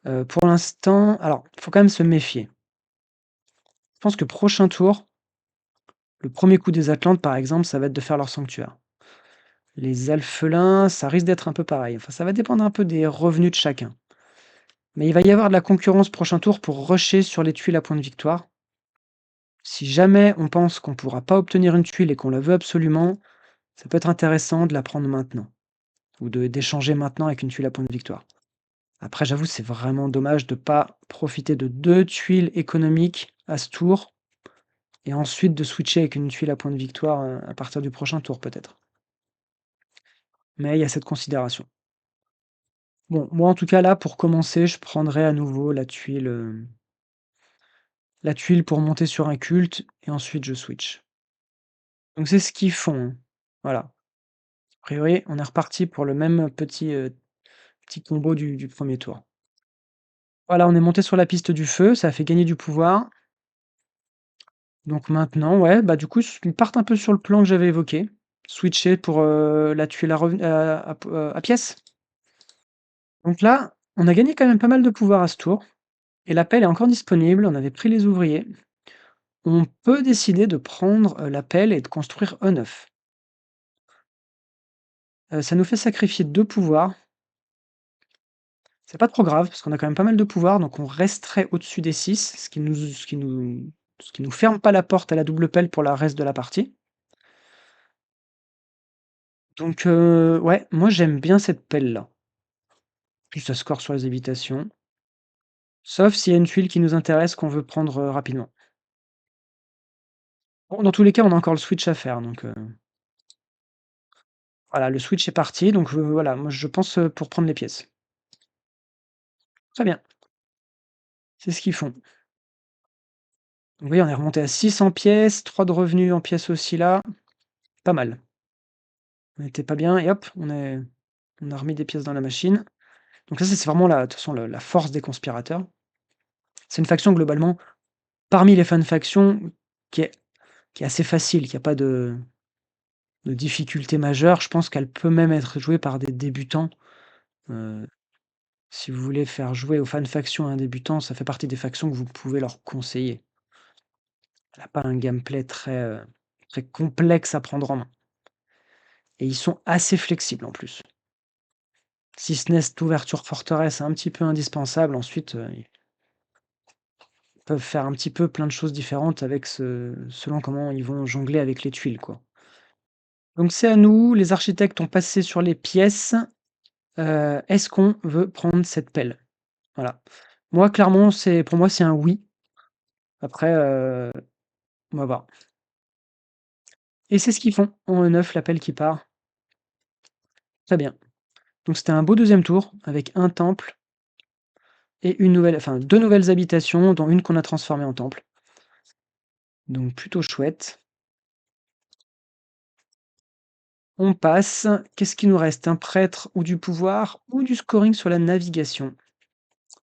Pour l'instant alors, il faut quand même se méfier. Je pense que prochain tour, le premier coup des Atlantes, par exemple, ça va être de faire leur sanctuaire. Les Alphelins, ça risque d'être un peu pareil. Enfin, ça va dépendre un peu des revenus de chacun. Mais il va y avoir de la concurrence prochain tour pour rusher sur les tuiles à point de victoire. Si jamais on pense qu'on pourra pas obtenir une tuile et qu'on la veut absolument, Ça peut être intéressant de la prendre maintenant ou de d'échanger maintenant avec une tuile à point de victoire. Après, j'avoue, c'est vraiment dommage de pas profiter de 2 tuiles économiques à ce tour et ensuite de switcher avec une tuile à point de victoire, à partir du prochain tour peut-être. Mais il y a cette considération. Bon, moi en tout cas là, pour commencer, je prendrai à nouveau la tuile pour monter sur un culte et ensuite je switch. Donc c'est ce qu'ils font, hein. Voilà. A priori, on est reparti pour le même petit combo du 1er tour. Voilà, on est monté sur la piste du feu, ça a fait gagner du pouvoir. Donc maintenant, ouais, bah, du coup, ils partent un peu sur le plan que j'avais évoqué. Switcher pour, la tuile à pièces. Donc là, on a gagné quand même pas mal de pouvoir à ce tour et l'appel est encore disponible, on avait pris les ouvriers. On peut décider de prendre, la pelle et de construire E9. Ça nous fait sacrifier 2 pouvoirs. C'est pas trop grave parce qu'on a quand même pas mal de pouvoirs, donc on resterait au-dessus des 6, ce qui nous ferme pas la porte à la double pelle pour la reste de la partie. Donc ouais, moi j'aime bien cette pelle-là. Plus ça score sur les habitations, sauf s'il y a une tuile qui nous intéresse qu'on veut prendre, rapidement. Bon, dans tous les cas, on a encore le switch à faire, donc voilà, le switch est parti, donc voilà, moi je pense, pour prendre les pièces. Très bien, c'est ce qu'ils font. Donc oui, on est remonté à 600 pièces, 3 de revenus en pièces aussi là, pas mal. On était pas bien et hop, on a remis des pièces dans la machine. Donc ça, c'est vraiment la de toute façon, la force des conspirateurs. C'est une faction globalement, parmi les fan factions, qui est qui est assez facile, qui a pas de difficulté majeure. Je pense qu'elle peut même être jouée par des débutants. Heu, Si vous voulez faire jouer aux fan factions un débutant, ça fait partie des factions que vous pouvez leur conseiller. Elle a pas un gameplay très complexe à prendre en main et ils sont assez flexibles en plus. Si ce n'est cette ouverture forteresse un petit peu indispensable, ensuite, ils peuvent faire un petit peu plein de choses différentes avec selon comment ils vont jongler avec les tuiles, quoi. Donc c'est à nous, les architectes ont passé sur les pièces. Est-ce qu'on veut prendre cette pelle? Voilà. Moi, clairement, pour moi, c'est un oui. Après, on va voir. Et c'est ce qu'ils font en E9, la pelle qui part. Très bien. Donc c'était un beau deuxième tour avec un temple et 2 nouvelles habitations, dont une qu'on a transformée en temple. Donc plutôt chouette. On passe. Qu'est-ce qui nous reste? Un prêtre ou du pouvoir ou du scoring sur la navigation?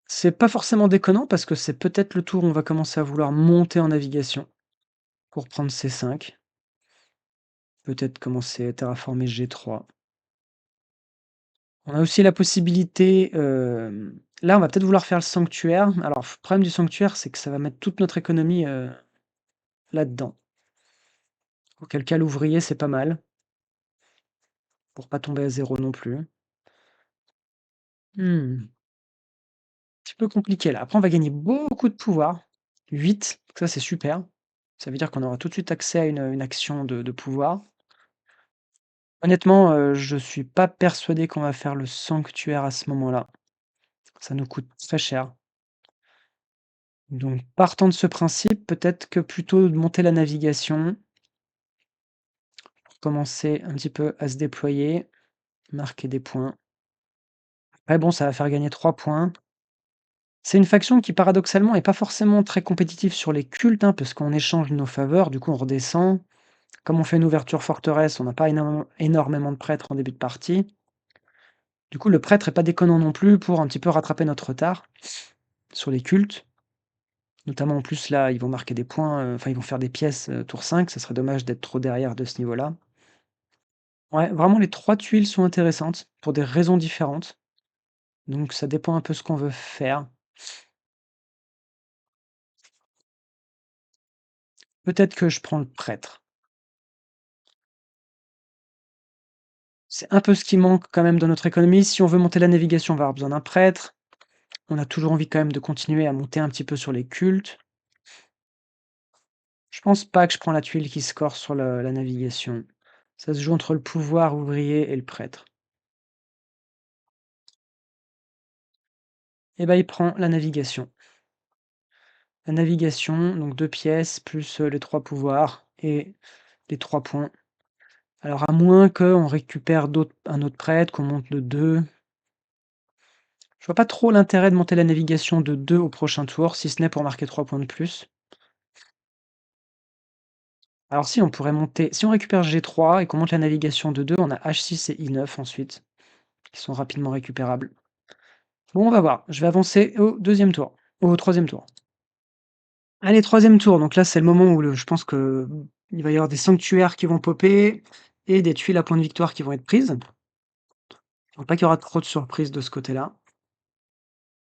C'est pas forcément déconnant parce que c'est peut-être le tour où on va commencer à vouloir monter en navigation pour prendre C5. Peut-être commencer à terraformer G3. On a aussi la possibilité, là, on va peut-être vouloir faire le sanctuaire. Alors, le problème du sanctuaire, c'est que ça va mettre toute notre économie, là-dedans. Auquel cas, l'ouvrier, c'est pas mal, pour pas tomber à zéro non plus. Un petit peu compliqué là. Après, on va gagner beaucoup de pouvoir. 8, ça, c'est super. Ça veut dire qu'on aura tout de suite accès à une action de pouvoir. Honnêtement, je suis pas persuadé qu'on va faire le sanctuaire à ce moment-là. Ça nous coûte très cher. Donc partant de ce principe, peut-être que plutôt de monter la navigation, commencer un petit peu à se déployer, marquer des points. Ouais, bon, ça va faire gagner 3 points. C'est une faction qui paradoxalement est pas forcément très compétitive sur les cultes, hein, parce qu'on échange nos faveurs, du coup on redescend. Comme on fait une ouverture forteresse, on n'a pas énormément de prêtres en début de partie. Du coup, le prêtre est pas déconnant non plus pour un petit peu rattraper notre retard sur les cultes. Notamment en plus là, ils vont marquer des points, enfin ils vont faire des pièces, tour 5, ça serait dommage d'être trop derrière de ce niveau-là. Ouais, vraiment les 3 tuiles sont intéressantes pour des raisons différentes, donc ça dépend un peu ce qu'on veut faire. Peut-être que je prends le prêtre. C'est un peu ce qui manque quand même dans notre économie. Si on veut monter la navigation, on va avoir besoin d'un prêtre. On a toujours envie quand même de continuer à monter un petit peu sur les cultes. Je pense pas que je prends la tuile qui score sur la navigation. Ça se joue entre le pouvoir ouvrier et le prêtre. Et ben il prend la navigation. La navigation, donc 2 pièces plus, les 3 pouvoirs et les 3 points. Alors à moins qu'on récupère un autre prêtre, qu'on monte de 2. Je vois pas trop l'intérêt de monter la navigation de 2 au prochain tour, si ce n'est pour marquer 3 points de plus. Alors si, on pourrait monter si on récupère G3 et qu'on monte la navigation de 2, on a H6 et I9 ensuite, qui sont rapidement récupérables. Bon, on va voir. Je vais avancer au deuxième tour, au troisième tour. Allez, troisième tour, donc là, c'est le moment où je pense que il va y avoir des sanctuaires qui vont popper et des tuiles à points de victoire qui vont être prises. Je pense pas qu'il y aura trop de surprises de ce côté-là.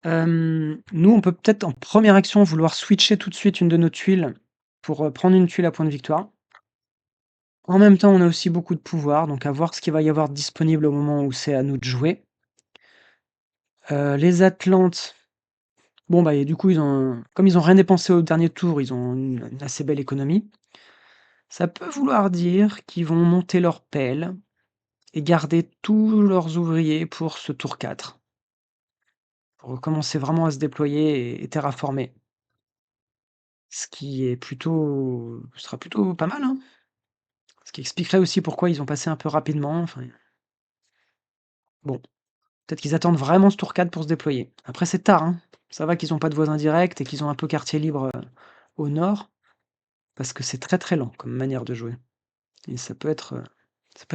Nous, on peut peut-être en première action vouloir switcher tout de suite une de nos tuiles pour, prendre une tuile à point de victoire. En même temps, on a aussi beaucoup de pouvoir, donc à voir ce qu'il va y avoir disponible au moment où c'est à nous de jouer. Les Atlantes, bon, bah, et du coup, comme ils ont rien dépensé au dernier tour, ils ont une assez belle économie. Ça peut vouloir dire qu'ils vont monter leur pelle et garder tous leurs ouvriers pour ce tour 4, pour commencer vraiment à se déployer et terraformer. Ce qui est plutôt sera plutôt pas mal, hein. Ce qui expliquerait aussi pourquoi ils ont passé un peu rapidement, enfin, bon, peut-être qu'ils attendent vraiment ce tour 4 pour se déployer. Après c'est tard, hein. Ça va qu'ils ont pas de voisins directs et qu'ils ont un peu quartier libre, au nord, parce que c'est très, très lent comme manière de jouer et ça peut être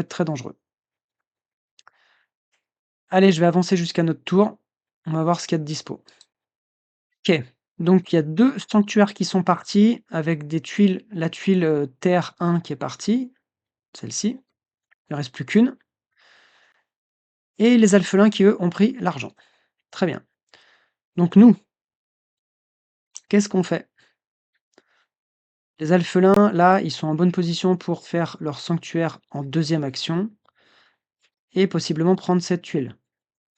très dangereux. Allez, je vais avancer jusqu'à notre tour. On va voir ce qu'il y a de dispo. OK, donc il y a 2 sanctuaires qui sont partis avec des tuiles, la tuile, terre 1 qui est partie, celle-ci, il en reste plus qu'une et les alphelins qui, eux, ont pris l'argent. Très bien. Donc nous, qu'est-ce qu'on fait? Les alphelins, là, ils sont en bonne position pour faire leur sanctuaire en deuxième action et possiblement prendre cette tuile.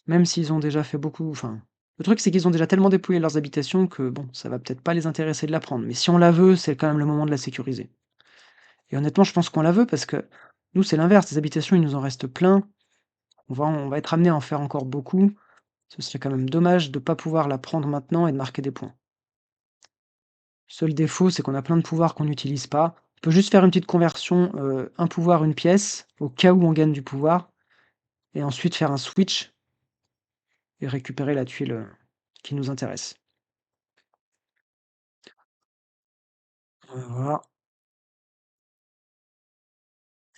Même s'ils ont déjà fait beaucoup, enfin, le truc, c'est qu'ils ont déjà tellement dépouillé leurs habitations que bon, ça va peut-être pas les intéresser de la prendre. Mais si on la veut, c'est quand même le moment de la sécuriser. Et honnêtement, je pense qu'on la veut parce que nous, c'est l'inverse. Les habitations, il nous en reste plein. On va être amené à en faire encore beaucoup. Ce serait quand même dommage de pas pouvoir la prendre maintenant et de marquer des points. Seul défaut, c'est qu'on a plein de pouvoirs qu'on n'utilise pas. On peut juste faire une petite conversion, un pouvoir, une pièce, au cas où on gagne du pouvoir, et ensuite faire un switch et récupérer la tuile, qui nous intéresse. Voilà.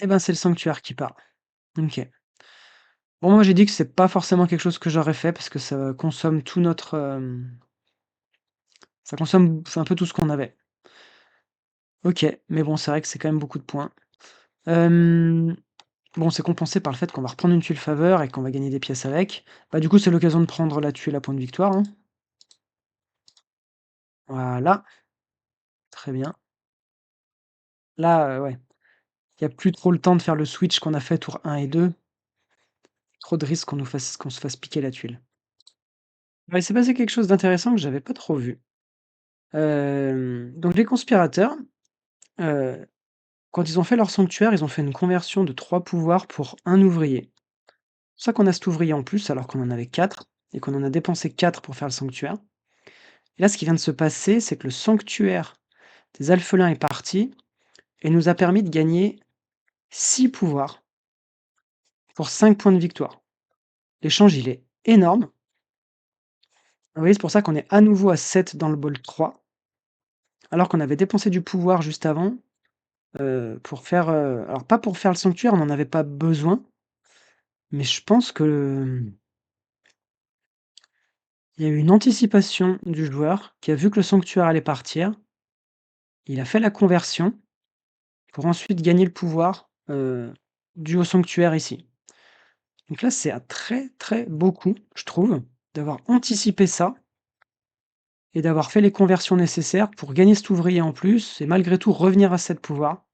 Et ben, c'est le sanctuaire qui part. OK. Bon, moi, j'ai dit que c'est pas forcément quelque chose que j'aurais fait parce que ça consomme tout notre, ça consomme c'est un peu tout ce qu'on avait. OK, mais bon, c'est vrai que c'est quand même beaucoup de points. Hem, bon, c'est compensé par le fait qu'on va reprendre une tuile faveur et qu'on va gagner des pièces avec. Bah, du coup, c'est l'occasion de prendre la tuile à point de victoire, hein. Voilà, très bien. Là, ouais, il y a plus trop le temps de faire le switch qu'on a fait tour 1 et 2. Trop de risques qu'on se fasse piquer la tuile. Bah, il s'est passé quelque chose d'intéressant que j'avais pas trop vu. Donc les conspirateurs, heu, quand ils ont fait leur sanctuaire, ils ont fait une conversion de 3 pouvoirs pour un ouvrier. C'est pour ça qu'on a cet ouvrier en plus alors qu'on en avait 4 et qu'on en a dépensé 4 pour faire le sanctuaire. Et là, ce qui vient de se passer, c'est que le sanctuaire des alphelins est parti et nous a permis de gagner 6 pouvoirs pour 5 points de victoire. L'échange, il est énorme. Vous voyez, c'est pour ça qu'on est à nouveau à 7 dans le bol 3, alors qu'on avait dépensé du pouvoir juste avant, pour faire, alors pas pour faire le sanctuaire, on n'en avait pas besoin, mais je pense que, il y a eu une anticipation du joueur qui a vu que le sanctuaire allait partir. Il a fait la conversion pour ensuite gagner le pouvoir, dû au sanctuaire ici. Donc là, c'est un très, très beau coup, je trouve, d'avoir anticipé ça et d'avoir fait les conversions nécessaires pour gagner cet ouvrier en plus et malgré tout revenir à 7 pouvoirs.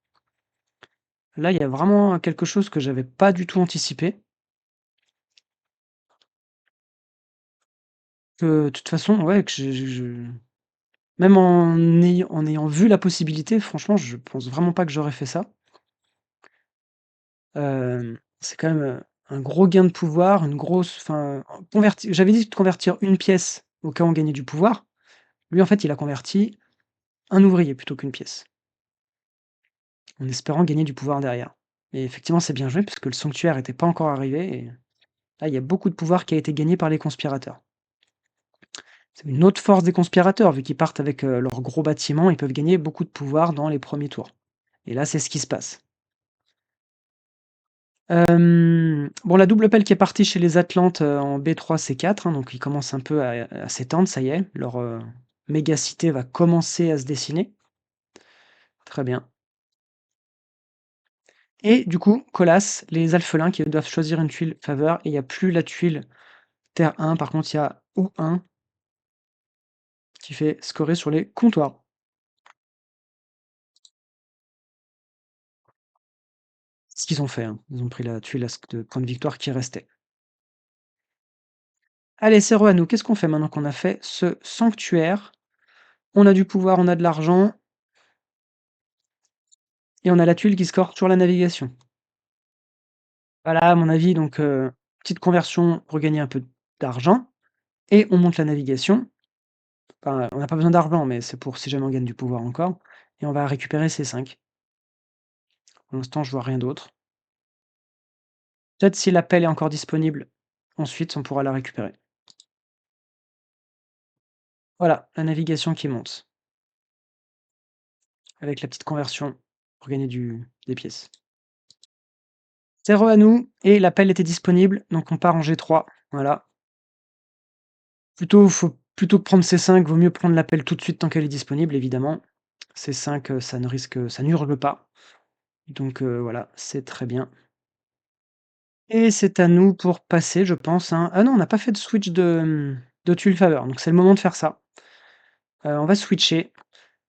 Là, il y a vraiment quelque chose que j'avais pas du tout anticipé. Que de toute façon, ouais, que je même en ayant vu la possibilité, franchement, je pense vraiment pas que j'aurais fait ça. C'est quand même, un gros gain de pouvoir, une grosse enfin, converti j'avais dit de convertir une pièce au cas où on gagnait du pouvoir. Lui, en fait, il a converti un ouvrier plutôt qu'une pièce, en espérant gagner du pouvoir derrière et effectivement, c'est bien joué puisque le sanctuaire était pas encore arrivé et là, il y a beaucoup de pouvoir qui a été gagné par les conspirateurs. C'est une autre force des conspirateurs, vu qu'ils partent avec, leurs gros bâtiments, ils peuvent gagner beaucoup de pouvoir dans les premiers tours et là, c'est ce qui se passe. Bon, la double pelle qui est partie chez les Atlantes, en B3, C4, hein, donc ils commencent un peu à s'étendre, ça y est, leur, mégacité va commencer à se dessiner. Très bien et du coup, Colas, les alphelins qui doivent choisir une tuile faveur et il y a plus la tuile terre 1, par contre, il y a O1 qui fait scorer sur les comptoirs. C'est ce qu'ils ont fait, hein. Ils ont pris la tuile à de point de victoire qui restait. Allez, c'est re à nous. Qu'est-ce qu'on fait maintenant qu'on a fait ce sanctuaire? On a du pouvoir, on a de l'argent et on a la tuile qui score sur la navigation. Voilà, à mon avis, donc petite conversion pour gagner un peu d'argent et on monte la navigation. Enfin, on n'a pas besoin d'argent, mais c'est pour si jamais on gagne du pouvoir encore et on va récupérer ces 5. Pour l'instant, je vois rien d'autre. Peut-être si la pelle est encore disponible, ensuite on pourra la récupérer. Voilà, la navigation qui monte avec la petite conversion pour gagner des pièces. 0 à nous et la pelle était disponible, donc on part en G3, voilà. Plutôt que prendre C5, vaut mieux prendre la pelle tout de suite tant qu'elle est disponible évidemment. C5, ça n'hurle pas, donc voilà, c'est très bien et c'est à nous pour passer, je pense, hein. Ah non, on n'a pas fait de switch de tuile faveur, donc c'est le moment de faire ça. On va switcher.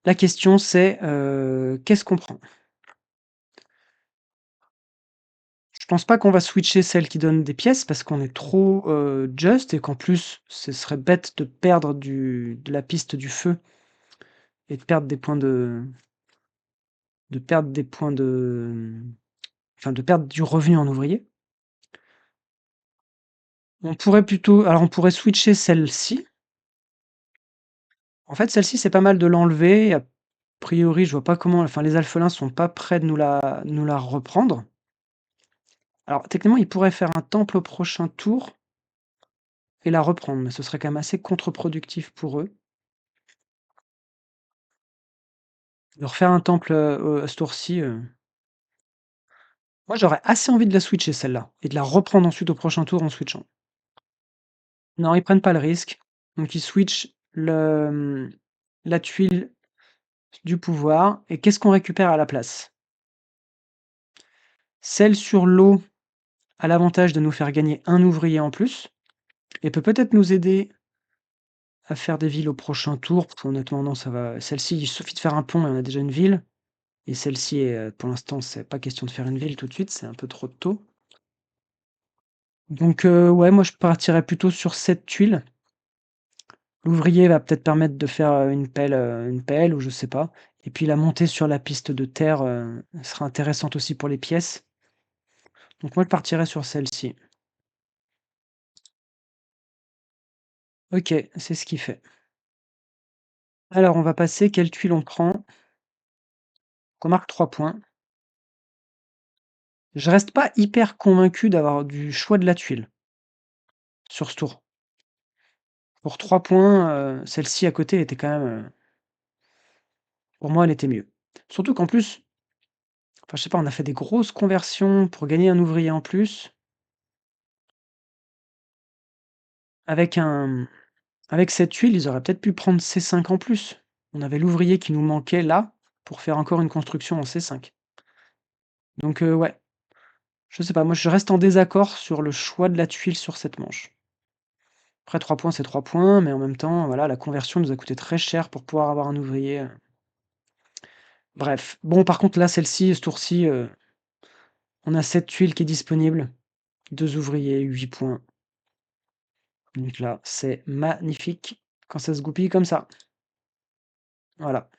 La question c'est, qu'est-ce qu'on prend? Je pense pas qu'on va switcher celle qui donne des pièces parce qu'on est trop, just et qu'en plus, ce serait bête de perdre de la piste du feu et de perdre des points enfin de perdre du revenu en ouvrier. On pourrait switcher celle-ci. En fait, celle-ci, c'est pas mal de l'enlever. A priori, je vois pas comment enfin les alphelins sont pas prêts de nous la reprendre. Alors techniquement, ils pourraient faire un temple au prochain tour et la reprendre, mais ce serait quand même assez contre-productif pour eux. De refaire un temple, à ce tour-ci, moi j'aurais assez envie de la switcher celle-là et de la reprendre ensuite au prochain tour en switchant. Non, ils prennent pas le risque, donc ils switchent la tuile du pouvoir et qu'est-ce qu'on récupère à la place? Celle sur l'eau a l'avantage de nous faire gagner un ouvrier en plus et peut peut-être nous aider à faire des villes au prochain tour, parce qu'honnêtement non, ça va celle-ci, il suffit de faire un pont et on a déjà une ville et celle-ci pour l'instant, c'est pas question de faire une ville tout de suite, c'est un peu trop tôt. Donc ouais, moi je partirais plutôt sur cette tuile. L'ouvrier va peut-être permettre de faire, une pelle ou je sais pas et puis la montée sur la piste de terre, sera intéressante aussi pour les pièces. Donc moi je partirais sur celle-ci. OK, c'est ce qu'il fait. Alors on va passer, quelle tuile on prend? On marque 3 points. Je reste pas hyper convaincu d'avoir du choix de la tuile sur ce tour. Pour 3 points, celle-ci à côté était quand même, pour moi elle était mieux. Surtout qu'en plus, enfin je sais pas, on a fait des grosses conversions pour gagner un ouvrier en plus. Avec avec cette tuile, ils auraient peut-être pu prendre C5 en plus. On avait l'ouvrier qui nous manquait là, pour faire encore une construction en C5. Donc ouais, je sais pas, moi je reste en désaccord sur le choix de la tuile sur cette manche. Après 3 points, c'est 3 points, mais en même temps, voilà, la conversion nous a coûté très cher pour pouvoir avoir un ouvrier, bref. Bon, par contre là, celle-ci, ce tour-ci, on a cette tuile qui est disponible, 2 ouvriers, 8 points. Donc là, c'est magnifique quand ça se goupille comme ça. Voilà.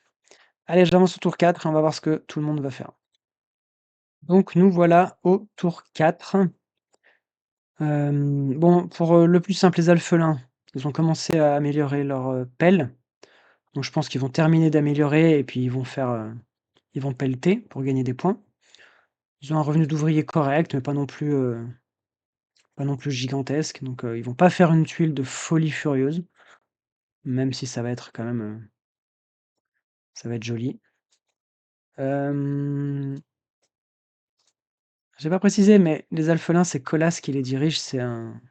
Allez, j'avance au tour 4 et on va voir ce que tout le monde va faire. Donc nous voilà au tour 4. Bon, pour, le plus simple, les alphelins, ils ont commencé à améliorer leur, pelle. Donc je pense qu'ils vont terminer d'améliorer et puis ils vont pelleter pour gagner des points. Ils ont un revenu d'ouvrier correct, mais pas non plus gigantesque, donc ils vont pas faire une tuile de folie furieuse, même si ça va être quand même, ça va être joli. Hem, j'ai pas précisé, mais les alphelins, c'est Colas qui les dirige, c'est une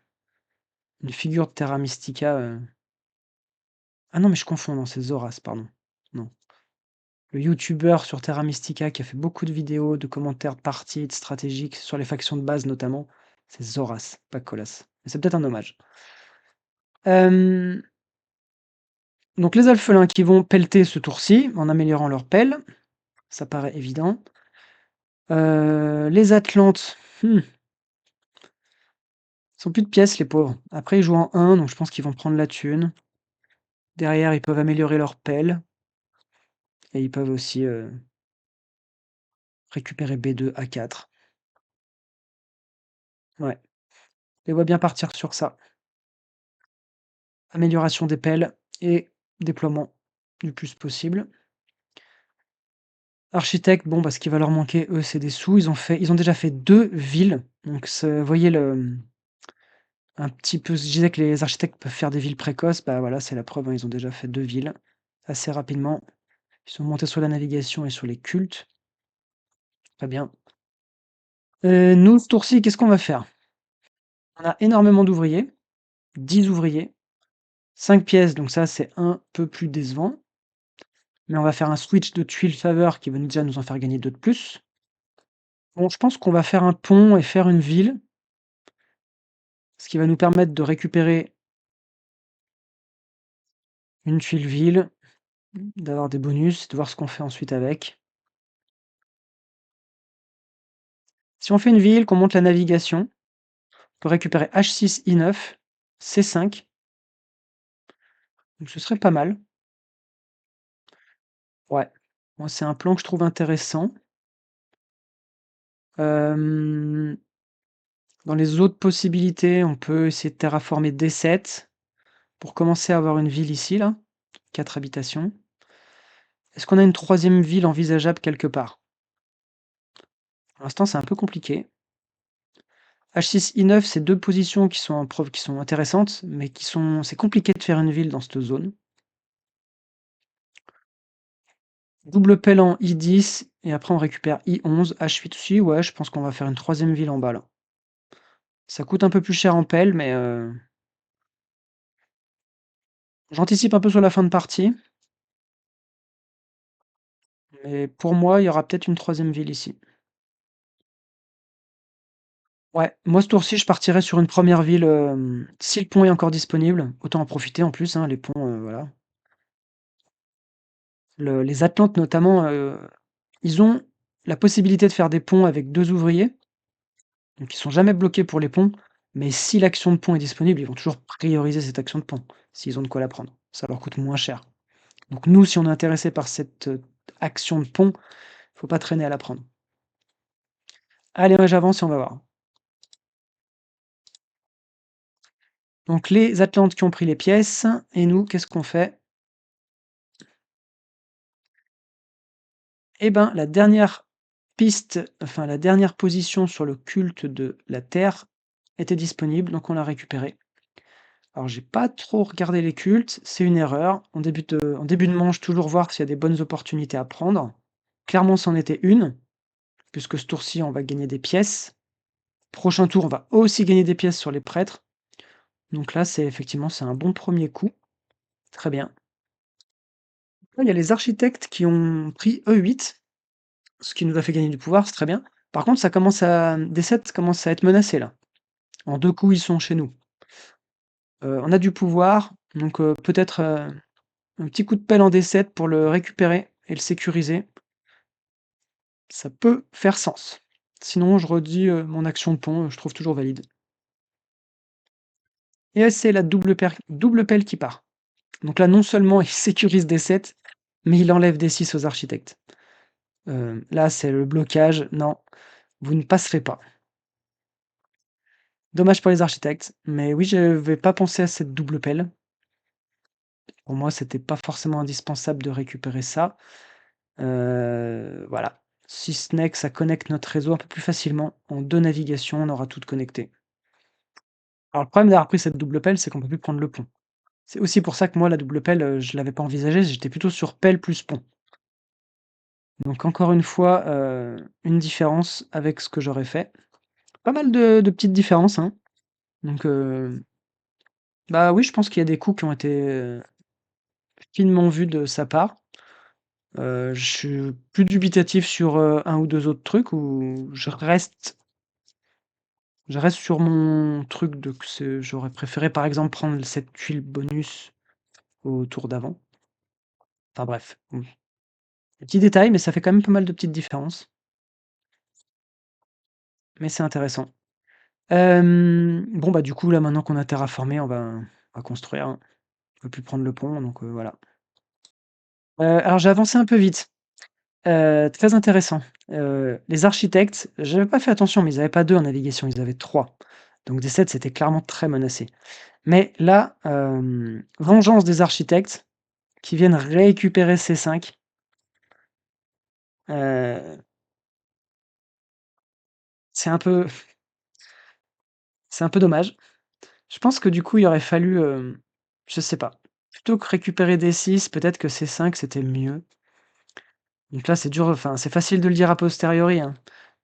figure de Terra Mystica, ah non, mais je confonds, non, c'est Zoras, pardon. Non. Le youtubeur sur Terra Mystica qui a fait beaucoup de vidéos, de commentaires de parties, de stratégiques, sur les factions de base notamment, c'est Zoras, pas Colas. Mais c'est peut-être un hommage. Hem, donc les alphelins qui vont pelleter ce tour-ci, en améliorant leur pelle, ça paraît évident. Les Atlantes, ils ont plus de pièces les pauvres. Après ils jouent en 1, donc je pense qu'ils vont prendre la thune. Derrière, ils peuvent améliorer leur pelle et ils peuvent aussi, récupérer B2, A4. Ouais, je les vois bien partir sur ça. Amélioration des pelles et déploiement du plus possible. Architecte, bon, bah, ce qui va leur manquer, eux, c'est des sous. Ils ont déjà fait 2 villes, donc vous voyez un petit peu je disais que les architectes peuvent faire des villes précoces, bah, voilà, c'est la preuve, hein, ils ont déjà fait 2 villes assez rapidement. Ils sont montés sur la navigation et sur les cultes. Très bien. Nous, ce tour-ci, qu'est-ce qu'on va faire? On a énormément d'ouvriers, 10 ouvriers, 5 pièces, donc ça, c'est un peu plus décevant. Mais on va faire un switch de tuiles faveur qui va déjà nous en faire gagner 2 de plus. Bon, je pense qu'on va faire un pont et faire une ville, ce qui va nous permettre de récupérer une tuile ville, d'avoir des bonus, de voir ce qu'on fait ensuite avec. Si on fait une ville, qu'on monte la navigation, on peut récupérer H6, I9, C5, donc ce serait pas mal. Ouais, moi c'est un plan que je trouve intéressant. Hem, dans les autres possibilités, on peut essayer de terraformer D7 pour commencer à avoir une ville ici là, 4 habitations. Est-ce qu'on a une troisième ville envisageable quelque part? Pour l'instant, c'est un peu compliqué. H6, I9, c'est 2 positions qui sont intéressantes, mais c'est compliqué de faire une ville dans cette zone. Double pelle en I10 et après on récupère I11, H8 aussi, ouais, je pense qu'on va faire une troisième ville en bas là. Ça coûte un peu plus cher en pelle, mais j'anticipe un peu sur la fin de partie, mais pour moi, il y aura peut-être une troisième ville ici. Ouais, moi ce tour-ci, je partirais sur une première ville, si le pont est encore disponible, autant en profiter en plus, hein, les ponts, voilà. Les Atlantes notamment, ils ont la possibilité de faire des ponts avec 2 ouvriers, donc ils sont jamais bloqués pour les ponts, mais si l'action de pont est disponible, ils vont toujours prioriser cette action de pont, s'ils ont de quoi la prendre. Ça leur coûte moins cher. Donc nous, si on est intéressé par cette, action de pont, faut pas traîner à la prendre. Allez, ouais, j'avance et on va voir. Donc les Atlantes qui ont pris les pièces et nous, qu'est-ce qu'on fait? Eh ben, la dernière piste, enfin la dernière position sur le culte de la Terre était disponible, donc on l'a récupérée. Alors j'ai pas trop regardé les cultes, c'est une erreur. En début de manche, toujours voir s'il y a des bonnes opportunités à prendre. Clairement, c'en était une, puisque ce tour-ci, on va gagner des pièces. Prochain tour, on va aussi gagner des pièces sur les prêtres. Donc là, c'est un bon premier coup. Très bien. Là, il y a les architectes qui ont pris E8, ce qui nous a fait gagner du pouvoir, c'est très bien. Par contre, D7 commence à être menacé là. En 2 coups, ils sont chez nous. On a du pouvoir, donc peut-être, un petit coup de pelle en D7 pour le récupérer et le sécuriser. Ça peut faire sens. Sinon, je redis, mon action de pont, je trouve toujours valide. Et c'est la double pelle qui part. Donc là, non seulement il sécurise D7, mais il enlève D6 aux architectes. Là, c'est le blocage. Non, vous ne passerez pas. Dommage pour les architectes, mais oui, je n'avais pas pensé à cette double pelle. Pour moi, c'était pas forcément indispensable de récupérer ça. Voilà. Si ce n'est que ça connecte notre réseau un peu plus facilement. En 2 navigations, on aura toutes connectées. Alors le problème d'avoir pris cette double pelle, c'est qu'on peut plus prendre le pont. C'est aussi pour ça que moi, la double pelle, je l'avais pas envisagée, j'étais plutôt sur pelle plus pont. Donc encore une fois, une différence avec ce que j'aurais fait. Pas mal de petites différences, hein. Donc bah, oui, je pense qu'il y a des coups qui ont été, finement vus de sa part. Je suis plus dubitatif sur, 1 ou 2 autres trucs où je reste sur mon truc de que j'aurais préféré, par exemple, prendre cette tuile bonus au tour d'avant. Enfin bref, des petits détails, mais ça fait quand même pas mal de petites différences, mais c'est intéressant. Bon, bah, du coup, là, maintenant qu'on a terraformé, on va construire, hein. On peut plus prendre le pont, donc voilà. Alors j'ai avancé un peu vite, très intéressant. Les architectes, j'avais pas fait attention, mais ils avaient pas 2 en navigation, ils avaient 3. Donc D7, c'était clairement très menacé. Mais là, vengeance des architectes qui viennent récupérer C5. Heu, c'est un peu c'est un peu dommage. Je pense que du coup, il aurait fallu, je sais pas, plutôt que récupérer D6, peut-être que C5 c'était mieux. Donc là, c'est dur, enfin, c'est facile de le dire a posteriori, hein.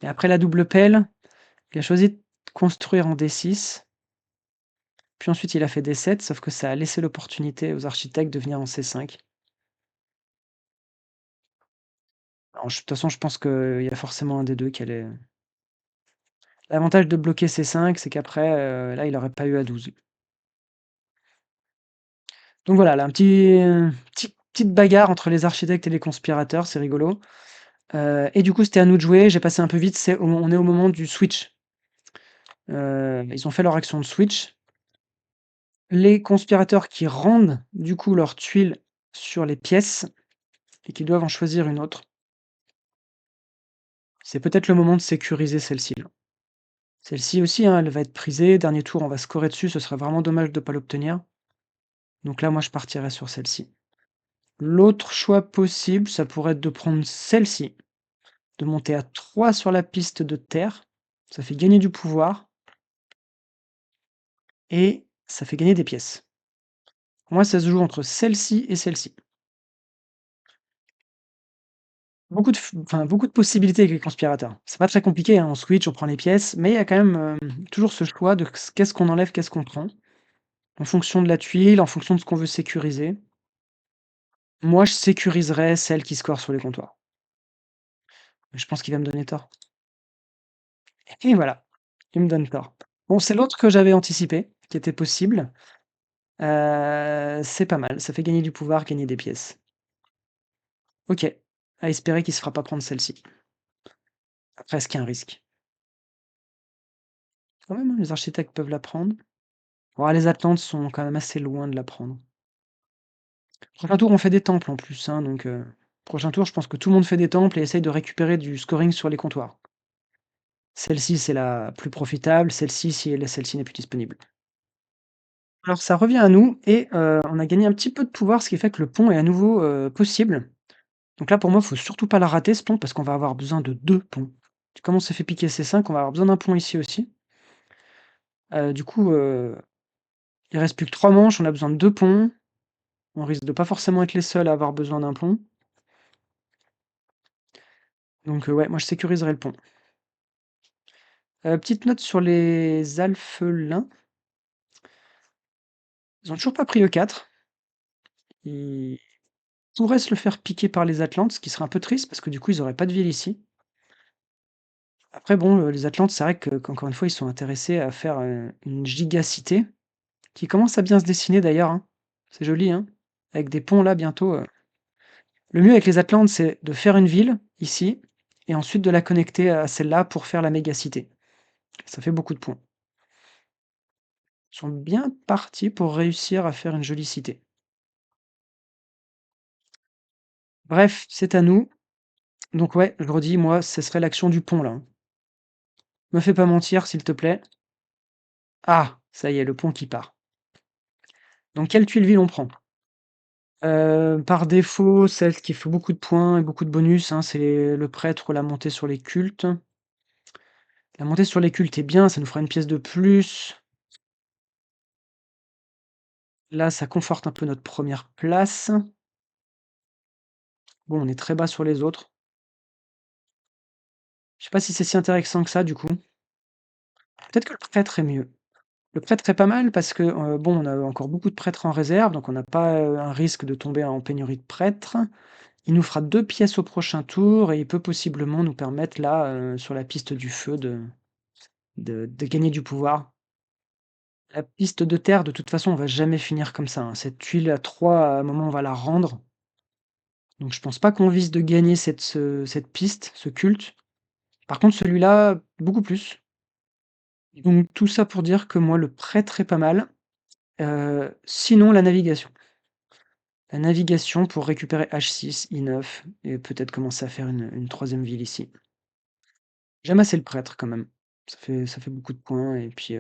Mais après la double pelle, il a choisi de construire en D6, puis ensuite il a fait D7, sauf que ça a laissé l'opportunité aux architectes de venir en C5. Alors de toute façon, je pense qu'il y a forcément un des 2 qui allait l'avantage de bloquer C5, c'est qu'après, là, il aurait pas eu A12. Donc voilà, là, petite bagarre entre les architectes et les conspirateurs, c'est rigolo. Et du coup, c'était à nous de jouer, j'ai passé un peu vite, on est au moment du switch. Ils ont fait leur action de switch. Les conspirateurs qui rendent, du coup, leurs tuiles sur les pièces et qui doivent en choisir une autre. C'est peut-être le moment de sécuriser celle-ci, là. Celle-ci aussi, hein, elle va être prisée, dernier tour, on va scorer dessus, ce serait vraiment dommage de pas l'obtenir. Donc là, moi, je partirais sur celle-ci. L'autre choix possible, ça pourrait être de prendre celle-ci, de monter à 3 sur la piste de terre. Ça fait gagner du pouvoir et ça fait gagner des pièces. Pour moi, ça se joue entre celle-ci et celle-ci. Beaucoup de possibilités avec les conspirateurs. C'est pas très compliqué, hein, on switch, on prend les pièces, mais il y a quand même, toujours ce choix de qu'est-ce qu'on enlève, qu'est-ce qu'on prend, en fonction de la tuile, en fonction de ce qu'on veut sécuriser. Moi, je sécuriserais celle qui score sur les comptoirs. Mais je pense qu'il va me donner tort. Et voilà, il me donne tort. Bon, c'est l'autre que j'avais anticipé, qui était possible. C'est pas mal, ça fait gagner du pouvoir, gagner des pièces. OK, à espérer qu'il se fera pas prendre celle-ci. Après, est-ce qu'il y a un risque? Quand même, hein, les architectes peuvent la prendre. Ouais, les Atlantes sont quand même assez loin de la prendre. Prochain tour, on fait des temples en plus, hein, donc prochain tour, je pense que tout le monde fait des temples et essaye de récupérer du scoring sur les comptoirs. Celle-ci, c'est la plus profitable, celle-ci, si celle-ci n'est plus disponible. Alors ça revient à nous et on a gagné un petit peu de pouvoir, ce qui fait que le pont est à nouveau, possible. Donc là, pour moi, faut surtout pas la rater ce pont parce qu'on va avoir besoin de 2 ponts. Comme on s'est fait piquer C5, on va avoir besoin d'un pont ici aussi. Du coup, il reste plus que 3 manches, on a besoin de 2 ponts. On risque de pas forcément être les seuls à avoir besoin d'un pont. Donc ouais, moi je sécuriserai le pont. Petite note sur les alphelins, ils ont toujours pas pris E4. Ils pourraient se le faire piquer par les Atlantes, ce qui serait un peu triste parce que du coup ils auraient pas de ville ici. Après bon, les Atlantes, c'est vrai qu'encore une fois, ils sont intéressés à faire, une gigacité qui commence à bien se dessiner d'ailleurs, hein. C'est joli, hein? Avec des ponts là bientôt, le mieux avec les Atlantes, c'est de faire une ville ici et ensuite de la connecter à celle-là pour faire la mégacité. Ça fait beaucoup de points. Ils sont bien partis pour réussir à faire une jolie cité. Bref, c'est à nous. Donc ouais, je redis, moi, ce serait l'action du pont là, hein. Me fais pas mentir, s'il te plaît. Ah! Ça y est, le pont qui part. Donc quelle tuile ville on prend? Par défaut, celle qui fait beaucoup de points et beaucoup de bonus, hein, c'est le prêtre ou la montée sur les cultes. La montée sur les cultes est bien, ça nous fera une pièce de plus. Là, ça conforte un peu notre première place. Bon, on est très bas sur les autres. Je sais pas si c'est si intéressant que ça, du coup. Peut-être que le prêtre est mieux. Le prêtre est pas mal parce que, bon, on a encore beaucoup de prêtres en réserve, donc on n'a pas, un risque de tomber en pénurie de prêtres. Il nous fera 2 pièces au prochain tour et il peut possiblement nous permettre là, sur la piste du feu de gagner du pouvoir. La piste de terre, de toute façon, on va jamais finir comme ça, hein. Cette tuile à 3, à un moment, on va la rendre. Donc je pense pas qu'on vise de gagner cette piste, ce culte. Par contre, celui-là, beaucoup plus. Donc tout ça pour dire que moi, le prêtre est pas mal. Sinon, la navigation. La navigation pour récupérer H6, I9 et peut-être commencer à faire une 3e ville ici. J'aime assez le prêtre quand même. Ça fait beaucoup de points et puis,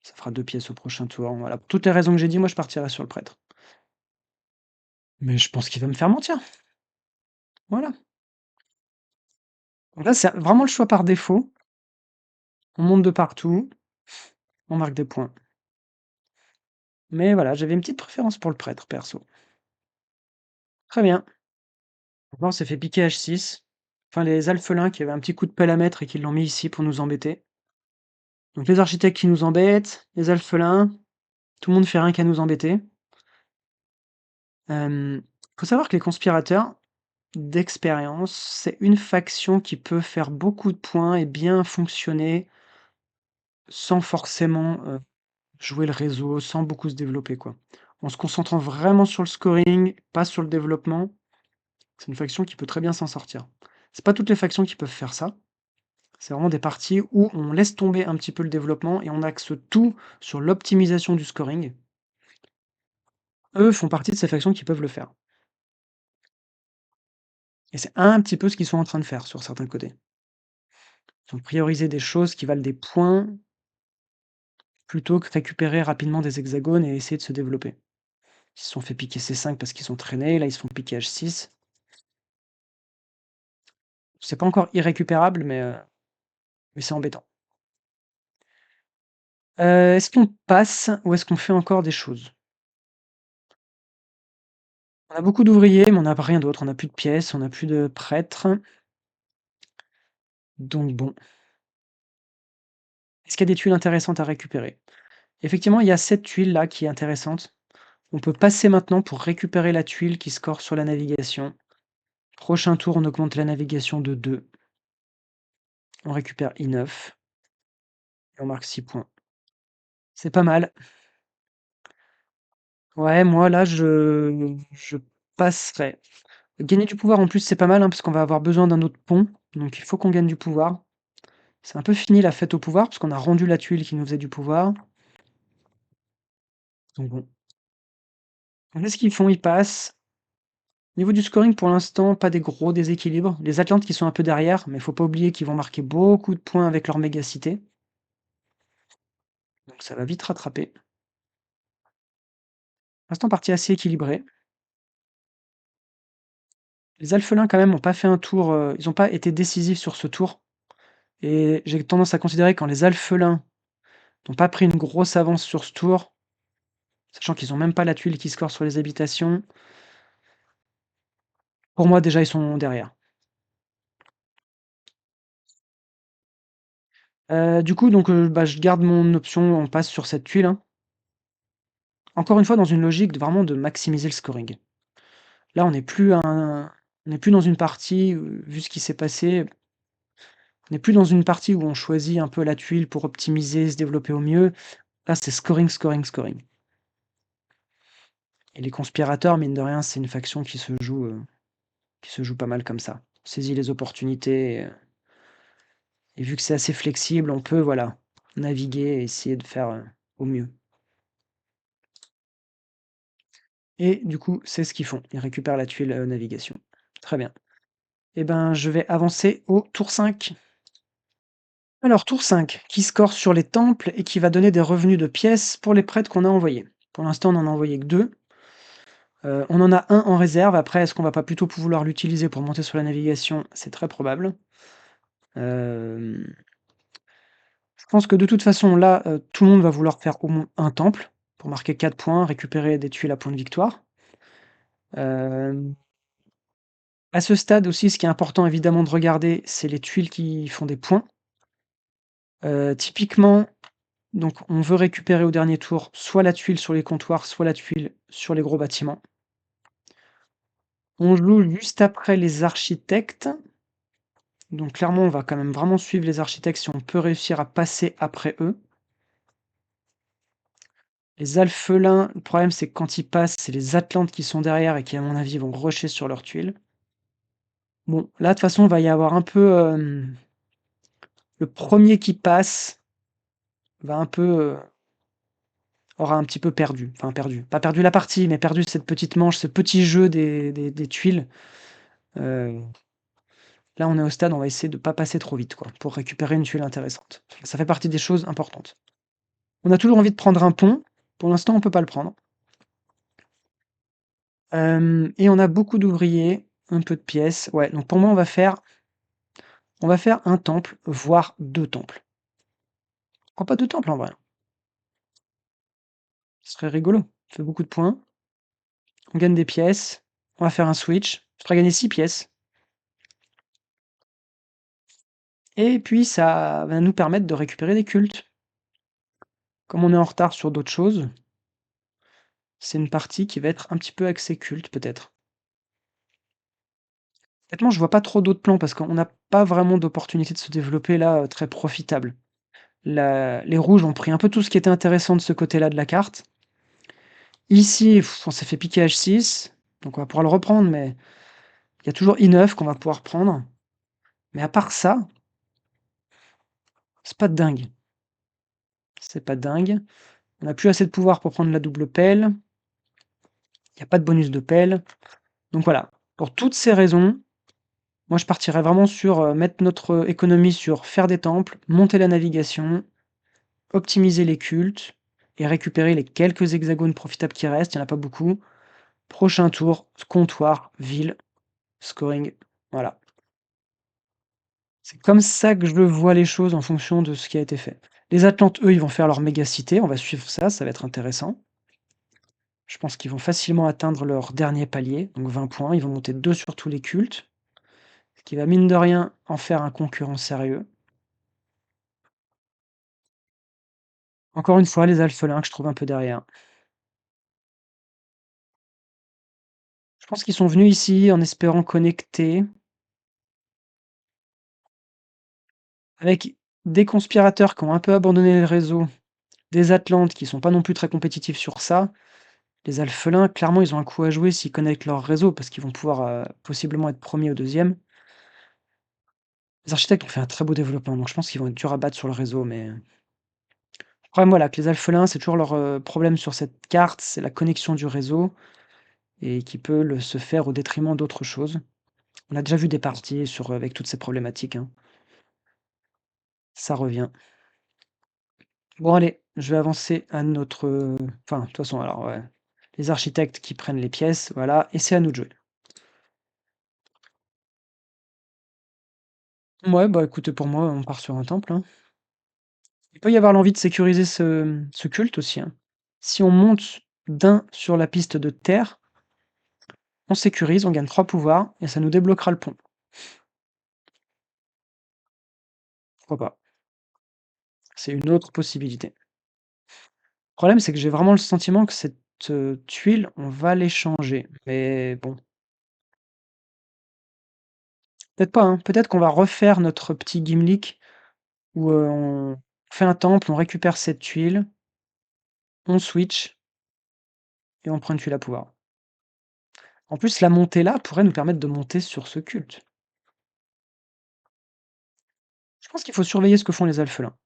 ça fera 2 pièces au prochain tour. Voilà, pour toutes les raisons que j'ai dit, moi je partirais sur le prêtre. Mais je pense qu'il va me faire mentir. Voilà. Donc là, c'est vraiment le choix par défaut. On monte de partout, on marque des points. Mais voilà, j'avais une petite préférence pour le prêtre perso. Très bien. Donc là, on s'est fait piquer H6. Enfin, les alphelins qui avaient un petit coup de pelle à mettre et qui l'ont mis ici pour nous embêter. Donc les architectes qui nous embêtent, les alphelins, tout le monde fait rien qu'à nous embêter. Faut savoir que les conspirateurs, d'expérience, c'est une faction qui peut faire beaucoup de points et bien fonctionner sans forcément, jouer le réseau, sans beaucoup se développer, quoi. En se concentrant vraiment sur le scoring, pas sur le développement, c'est une faction qui peut très bien s'en sortir. C'est pas toutes les factions qui peuvent faire ça. C'est vraiment des parties où on laisse tomber un petit peu le développement et on axe tout sur l'optimisation du scoring. Eux font partie de ces factions qui peuvent le faire. Et c'est un petit peu ce qu'ils sont en train de faire sur certains côtés. Ils ont priorisé des choses qui valent des points plutôt que récupérer rapidement des hexagones et essayer de se développer. Ils se sont fait piquer C5 parce qu'ils sont traînés, là ils se font piquer H6. C'est pas encore irrécupérable, mais c'est embêtant. Est-ce qu'on passe ou est-ce qu'on fait encore des choses? On a beaucoup d'ouvriers, mais on n'a rien d'autre. On n'a plus de pièces, on n'a plus de prêtres. Donc bon. Est-ce qu'il y a des tuiles intéressantes à récupérer? Effectivement, il y a cette tuile-là qui est intéressante. On peut passer maintenant pour récupérer la tuile qui score sur la navigation. Prochain tour, on augmente la navigation de 2. On récupère I9 et on marque 6 points. C'est pas mal. Ouais, moi là, je passerai. Gagner du pouvoir en plus, c'est pas mal, hein, parce qu'on va avoir besoin d'un autre pont, donc il faut qu'on gagne du pouvoir. C'est un peu fini la fête au pouvoir, parce qu'on a rendu la tuile qui nous faisait du pouvoir. Donc bon. Qu'est-ce qu'ils font? Ils passent. Niveau du scoring, pour l'instant, pas des gros déséquilibres. Les Atlantes qui sont un peu derrière, mais faut pas oublier qu'ils vont marquer beaucoup de points avec leur mégacité. Donc ça va vite rattraper. Pour l'instant, partie assez équilibrée. Les Alphelins, quand même, ont pas fait un tour, ils ont pas été décisifs sur ce tour. Et j'ai tendance à considérer quand les Alphelins n'ont pas pris une grosse avance sur ce tour, sachant qu'ils ont même pas la tuile qui score sur les habitations, pour moi, déjà, ils sont derrière. Du coup, donc, bah, je garde mon option, on passe sur cette tuile, hein. Encore une fois, dans une logique de vraiment de maximiser le scoring. Là, on n'est plus dans une partie, vu ce qui s'est passé, on n'est plus dans une partie où on choisit un peu la tuile pour optimiser, se développer au mieux. Là, c'est scoring, scoring, scoring. Et les conspirateurs, mine de rien, c'est une faction qui se joue pas mal comme ça. On saisit les opportunités et vu que c'est assez flexible, on peut, voilà, naviguer et essayer de faire, au mieux. Et du coup, c'est ce qu'ils font. Ils récupèrent la tuile, navigation. Très bien. Et ben, je vais avancer au tour 5. Alors tour 5, qui score sur les temples et qui va donner des revenus de pièces pour les prêtres qu'on a envoyés. Pour l'instant, on en a envoyé que 2. On en a un en réserve. Après, est-ce qu'on va pas plutôt pouvoir l'utiliser pour monter sur la navigation? C'est très probable. Hem, je pense que de toute façon là, tout le monde va vouloir faire au moins un temple pour marquer 4 points, récupérer des tuiles à points de victoire. Hem, à ce stade aussi, ce qui est important évidemment de regarder, c'est les tuiles qui font des points. Typiquement, donc on veut récupérer au dernier tour soit la tuile sur les comptoirs, soit la tuile sur les gros bâtiments. On joue juste après les architectes, donc clairement on va quand même vraiment suivre les architectes si on peut réussir à passer après eux. Les alphelins, le problème c'est que quand ils passent, c'est les Atlantes qui sont derrière et qui à mon avis vont rusher sur leurs tuiles. Bon, là de toute façon, il va y avoir un peu, le premier qui passe va un peu, aura un petit peu perdu, enfin perdu, pas perdu la partie, mais perdu cette petite manche, ce petit jeu des tuiles. Heu, là on est au stade, on va essayer de pas passer trop vite quoi, pour récupérer une tuile intéressante. Ça fait partie des choses importantes. On a toujours envie de prendre un pont, pour l'instant on peut pas le prendre. Et on a beaucoup d'ouvriers, un peu de pièces. Ouais, donc pour moi on va faire un temple, voire 2 temples. Pourquoi pas 2 temples en vrai? Ce serait rigolo. Ça fait beaucoup de points, on gagne des pièces, on va faire un switch, ça fera gagner 6 pièces et puis ça va nous permettre de récupérer des cultes. Comme on est en retard sur d'autres choses, c'est une partie qui va être un petit peu axée culte peut-être. Honnêtement, je vois pas trop d'autres plans parce qu'on n'a pas vraiment d'opportunité de se développer là, très profitable. La les rouges ont pris un peu tout ce qui était intéressant de ce côté-là de la carte. Ici, on s'est fait piquer H6, donc on va pouvoir le reprendre, mais il y a toujours I9 qu'on va pouvoir prendre. Mais à part ça, c'est pas dingue. C'est pas dingue. On n'a plus assez de pouvoir pour prendre la double pelle. Il y a pas de bonus de pelle. Donc voilà, pour toutes ces raisons, moi je partirais vraiment sur, mettre notre économie sur faire des temples, monter la navigation, optimiser les cultes et récupérer les quelques hexagones profitables qui restent, il y en a pas beaucoup. Prochain tour, comptoir, ville, scoring, voilà. C'est comme ça que je vois les choses en fonction de ce qui a été fait. Les Atlantes, eux, ils vont faire leur méga cité, on va suivre ça, ça va être intéressant. Je pense qu'ils vont facilement atteindre leur dernier palier, donc 20 points. Ils vont monter 2 sur tous les cultes, ce qui va mine de rien en faire un concurrent sérieux. Encore une fois, les alphelins que je trouve un peu derrière. Je pense qu'ils sont venus ici en espérant connecter avec des conspirateurs qui ont un peu abandonné le réseau, des Atlantes qui sont pas non plus très compétitifs sur ça. Les alphelins, clairement, ils ont un coup à jouer s'ils connectent leur réseau parce qu'ils vont pouvoir, possiblement être premiers ou deuxièmes. Les architectes ont fait un très beau développement, donc je pense qu'ils vont être durs à battre sur le réseau, mais le problème, voilà, que les alphelins, c'est toujours leur, problème sur cette carte, c'est la connexion du réseau et qui peut se faire au détriment d'autres choses. On a déjà vu des parties sur, avec toutes ces problématiques, hein. Ça revient. Bon allez, je vais avancer à notre, enfin, de toute façon, alors, ouais, les architectes qui prennent les pièces, voilà, et c'est à nous de jouer. Ouais, bah, écoutez, pour moi, on part sur un temple, hein. Il peut y avoir l'envie de sécuriser ce culte aussi, hein. Si on monte d'un sur la piste de terre, on sécurise, on gagne 3 pouvoirs et ça nous débloquera le pont. Pourquoi pas? C'est une autre possibilité. Le problème, c'est que j'ai vraiment le sentiment que cette, tuile, on va l'échanger, mais bon, peut-être pas, hein. Peut-être qu'on va refaire notre petit gimmick où, on fait un temple, on récupère cette tuile, on switch et on prend une tuile à pouvoir. En plus, la montée là pourrait nous permettre de monter sur ce culte. Je pense qu'il faut surveiller ce que font les alphelins.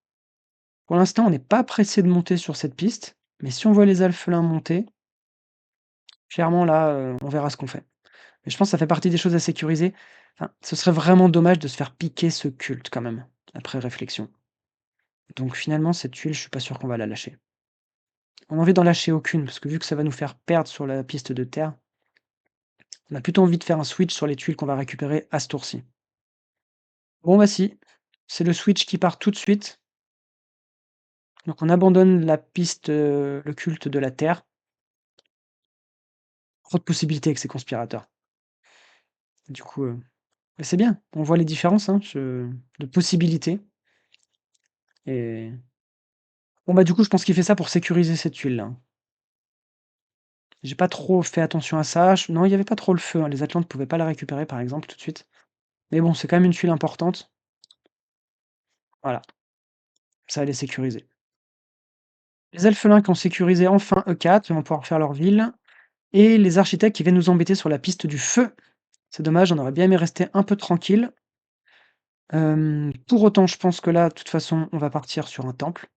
Pour l'instant, on n'est pas pressé de monter sur cette piste, mais si on voit les alphelins monter, clairement là, on verra ce qu'on fait. Mais je pense que ça fait partie des choses à sécuriser. Enfin, ce serait vraiment dommage de se faire piquer ce culte quand même, après réflexion. Donc finalement, cette tuile, je suis pas sûr qu'on va la lâcher. On a envie d'en lâcher aucune, parce que vu que ça va nous faire perdre sur la piste de terre, on a plutôt envie de faire un switch sur les tuiles qu'on va récupérer à ce tour-ci. Bon, bah si, c'est le switch qui part tout de suite. Donc on abandonne la piste, le culte de la terre. Trop de possibilités avec ces conspirateurs. Du coup, mais c'est bien, on voit les différences, hein, de possibilités et bon, bah, du coup, je pense qu'il fait ça pour sécuriser cette tuile-là, hein. J'ai pas trop fait attention à ça, ch non, il y avait pas trop le feu, hein, les Atlantes pouvaient pas la récupérer, par exemple, tout de suite. Mais bon, c'est quand même une tuile importante. Voilà, ça allait sécuriser. Les elfelins qui ont sécurisé enfin E4, ils vont pouvoir faire leur ville et les architectes qui viennent nous embêter sur la piste du feu. C'est dommage, on aurait bien aimé rester un peu tranquille. Pour autant, je pense que là, de toute façon, on va partir sur un temple.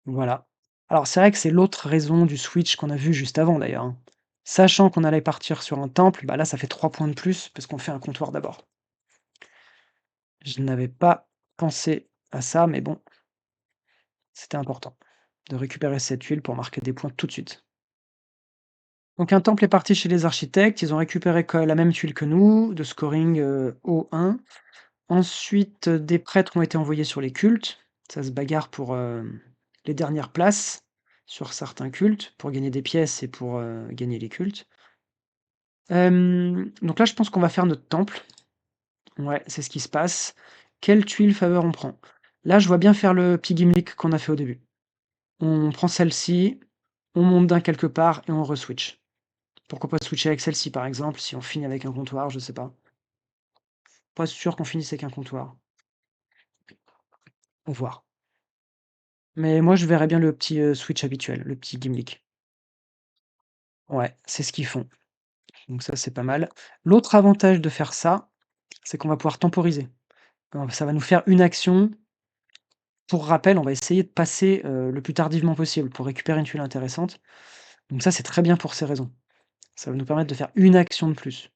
Voilà. Alors c'est vrai que c'est l'autre raison du switch qu'on a vu juste avant d'ailleurs, hein. Sachant qu'on allait partir sur un temple, bah là ça fait 3 points de plus parce qu'on fait un comptoir d'abord. Je n'avais pas pensé à ça, mais bon, c'était important de récupérer cette huile pour marquer des points tout de suite. Donc un temple est parti chez les architectes, ils ont récupéré la même tuile que nous, de scoring O1. Ensuite, des prêtres ont été envoyés sur les cultes. Ça se bagarre pour les dernières places sur certains cultes, pour gagner des pièces et pour gagner les cultes. Donc là, je pense qu'on va faire notre temple. Ouais, c'est ce qui se passe. Quelle tuile faveur on prend? Là, je vois bien faire le petit gimmick qu'on a fait au début. On prend celle-ci, on monte d'un quelque part et on re-switch. Pourquoi pas switcher avec celle-ci, par exemple, si on finit avec un comptoir, je sais pas. Pas sûr qu'on finisse avec un comptoir. On va voir. Mais moi, je verrais bien le petit, switch habituel, le petit gimmick. Ouais, c'est ce qu'ils font. Donc ça, c'est pas mal. L'autre avantage de faire ça, c'est qu'on va pouvoir temporiser. Ça va nous faire une action. Pour rappel, on va essayer de passer, le plus tardivement possible pour récupérer une tuile intéressante. Donc ça, c'est très bien pour ces raisons. Ça va nous permettre de faire une action de plus.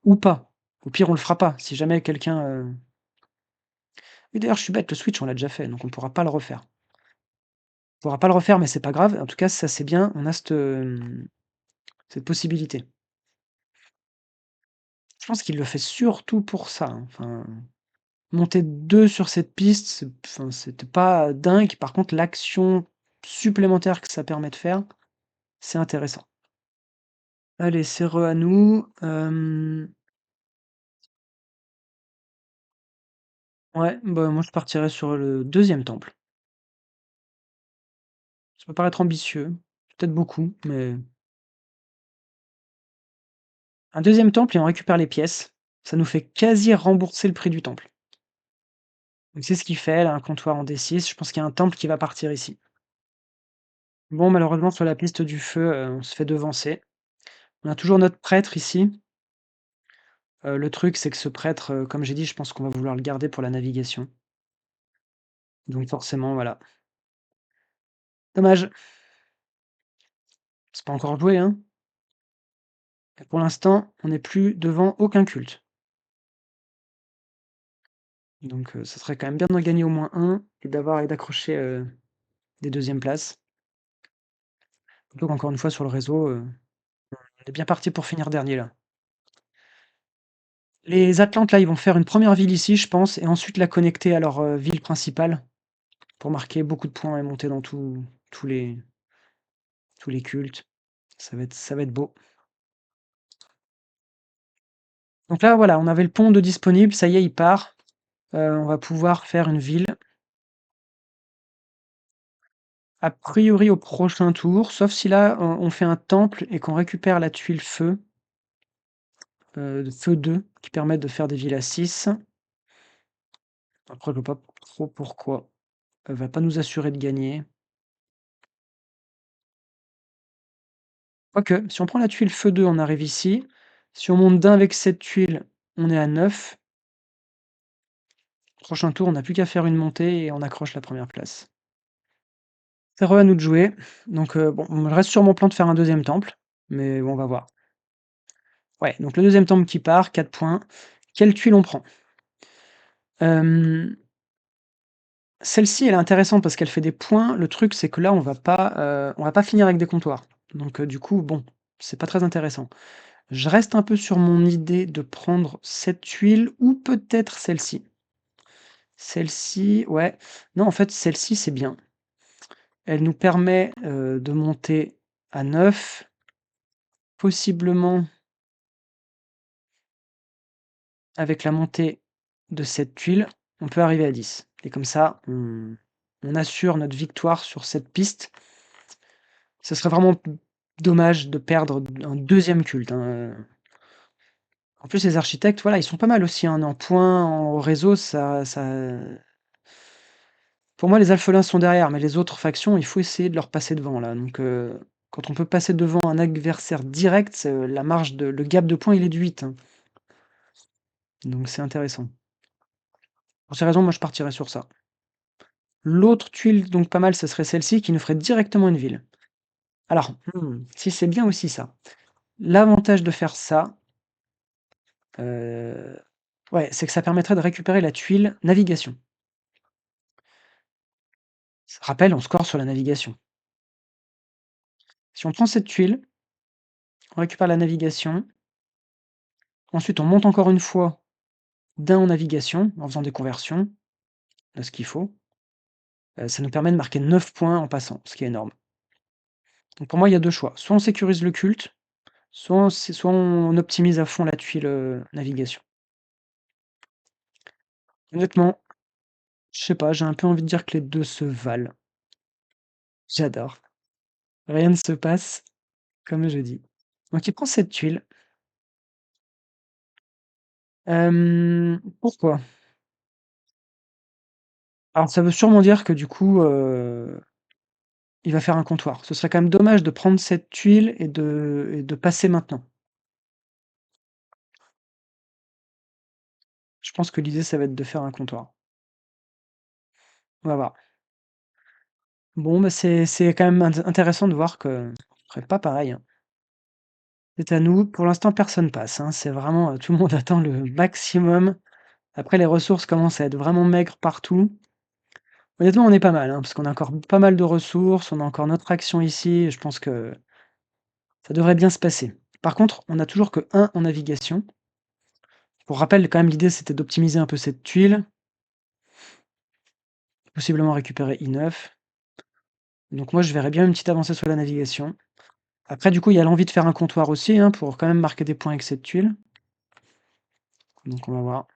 Ou pas. Au pire, on le fera pas. Si jamais quelqu'un, oui, d'ailleurs, je suis bête, le switch, on l'a déjà fait, donc on pourra pas le refaire. On pourra pas le refaire, mais c'est pas grave. En tout cas, ça, c'est bien, on a cette possibilité. Je pense qu'il le fait surtout pour ça, hein. Enfin, monter 2 sur cette piste, c'était pas dingue. Par contre, l'action supplémentaire que ça permet de faire, c'est intéressant. Allez, c'est à nous. Ouais, bah, moi je partirais sur le deuxième temple. Ça peut paraître ambitieux, peut-être beaucoup, mais un deuxième temple et on récupère les pièces. Ça nous fait quasi rembourser le prix du temple. Donc c'est ce qu'il fait, là, un comptoir en D6. Je pense qu'il y a un temple qui va partir ici. Bon, malheureusement, sur la piste du feu, on se fait devancer. On a toujours notre prêtre ici. Le truc, c'est que ce prêtre, comme j'ai dit, je pense qu'on va vouloir le garder pour la navigation. Donc forcément, voilà. Dommage, c'est pas encore joué, hein. Et pour l'instant, on n'est plus devant aucun culte. Donc ça serait quand même bien d'en gagner au moins un et d'avoir et d'accrocher, des deuxièmes places. Donc encore une fois sur le réseau, on est bien parti pour finir dernier là. Les Atlantes là, ils vont faire une première ville ici, je pense, et ensuite la connecter à leur, ville principale pour marquer beaucoup de points et monter dans tous les cultes. Ça va être beau. Donc là, voilà, on avait le pont de disponible, ça y est, il part. On va pouvoir faire une ville. A priori au prochain tour, sauf si là, on fait un temple et qu'on récupère la tuile feu, de feu 2 qui permettent de faire des villes à 6. Après, je vois pas trop pourquoi. Elle va pas nous assurer de gagner. Quoique, si on prend la tuile feu 2, on arrive ici. Si on monte d'un avec cette tuile, on est à 9. Prochain tour, on n'a plus qu'à faire une montée et on accroche la première place. C'est à nous de jouer. Donc, bon, je reste sur mon plan de faire un deuxième temple, mais bon, on va voir. Ouais, donc le deuxième temple qui part, 4 points. Quelle tuile on prend? Celle-ci, elle est intéressante parce qu'elle fait des points. Le truc, c'est que là, on va pas finir avec des comptoirs. Donc, du coup, bon, c'est pas très intéressant. Je reste un peu sur mon idée de prendre cette tuile ou peut-être celle-ci. Celle-ci, ouais. Non, en fait, celle-ci, c'est bien. Elle nous permet, de monter à 9, possiblement avec la montée de cette tuile, on peut arriver à 10 et comme ça, on assure notre victoire sur cette piste. Ce serait vraiment dommage de perdre un deuxième culte, hein, En plus, les architectes, voilà, ils sont pas mal aussi, hein, en points, en réseau, ça pour moi, les alphelins sont derrière, mais les autres factions, il faut essayer de leur passer devant, là, donc quand on peut passer devant un adversaire direct, la marge de le gap de points, il est de 8, hein, donc c'est intéressant. Pour ces raisons, moi, je partirais sur ça. L'autre tuile, donc pas mal, ce serait celle-ci qui nous ferait directement une ville. Alors, si c'est bien aussi ça. L'avantage de faire ça, heu, ouais, c'est que ça permettrait de récupérer la tuile navigation. Rappel, on score sur la navigation. Si on prend cette tuile, on récupère la navigation, ensuite on monte encore une fois d'un en navigation, en faisant des conversions, à ce qu'il faut, ça nous permet de marquer 9 points en passant, ce qui est énorme. Donc pour moi, il y a 2 choix, soit on sécurise le culte, soit on optimise à fond la tuile, navigation. Honnêtement, je sais pas, j'ai un peu envie de dire que les 2 se valent. J'adore. Rien ne se passe comme je dis. Donc il prend cette tuile. Pourquoi? Alors ça veut sûrement dire que du coup, il va faire un comptoir. Ce serait quand même dommage de prendre cette tuile et de passer maintenant. Je pense que l'idée, ça va être de faire un comptoir. On va voir. Bon, bah, c'est quand même intéressant de voir que on ferait pas pareil, hein. C'est à nous. Pour l'instant, personne passe, hein. C'est vraiment, tout le monde attend le maximum. Après, les ressources commencent à être vraiment maigres partout. Honnêtement, on est pas mal, hein, parce qu'on a encore pas mal de ressources, on a encore notre action ici, je pense que ça devrait bien se passer. Par contre, on a toujours que un en navigation. Pour rappel, quand même, l'idée, c'était d'optimiser un peu cette tuile, possiblement récupérer I9. Donc moi, je verrais bien une petite avancée sur la navigation. Après, du coup, il y a l'envie de faire un comptoir aussi, hein, pour quand même marquer des points avec cette tuile. Donc on va voir.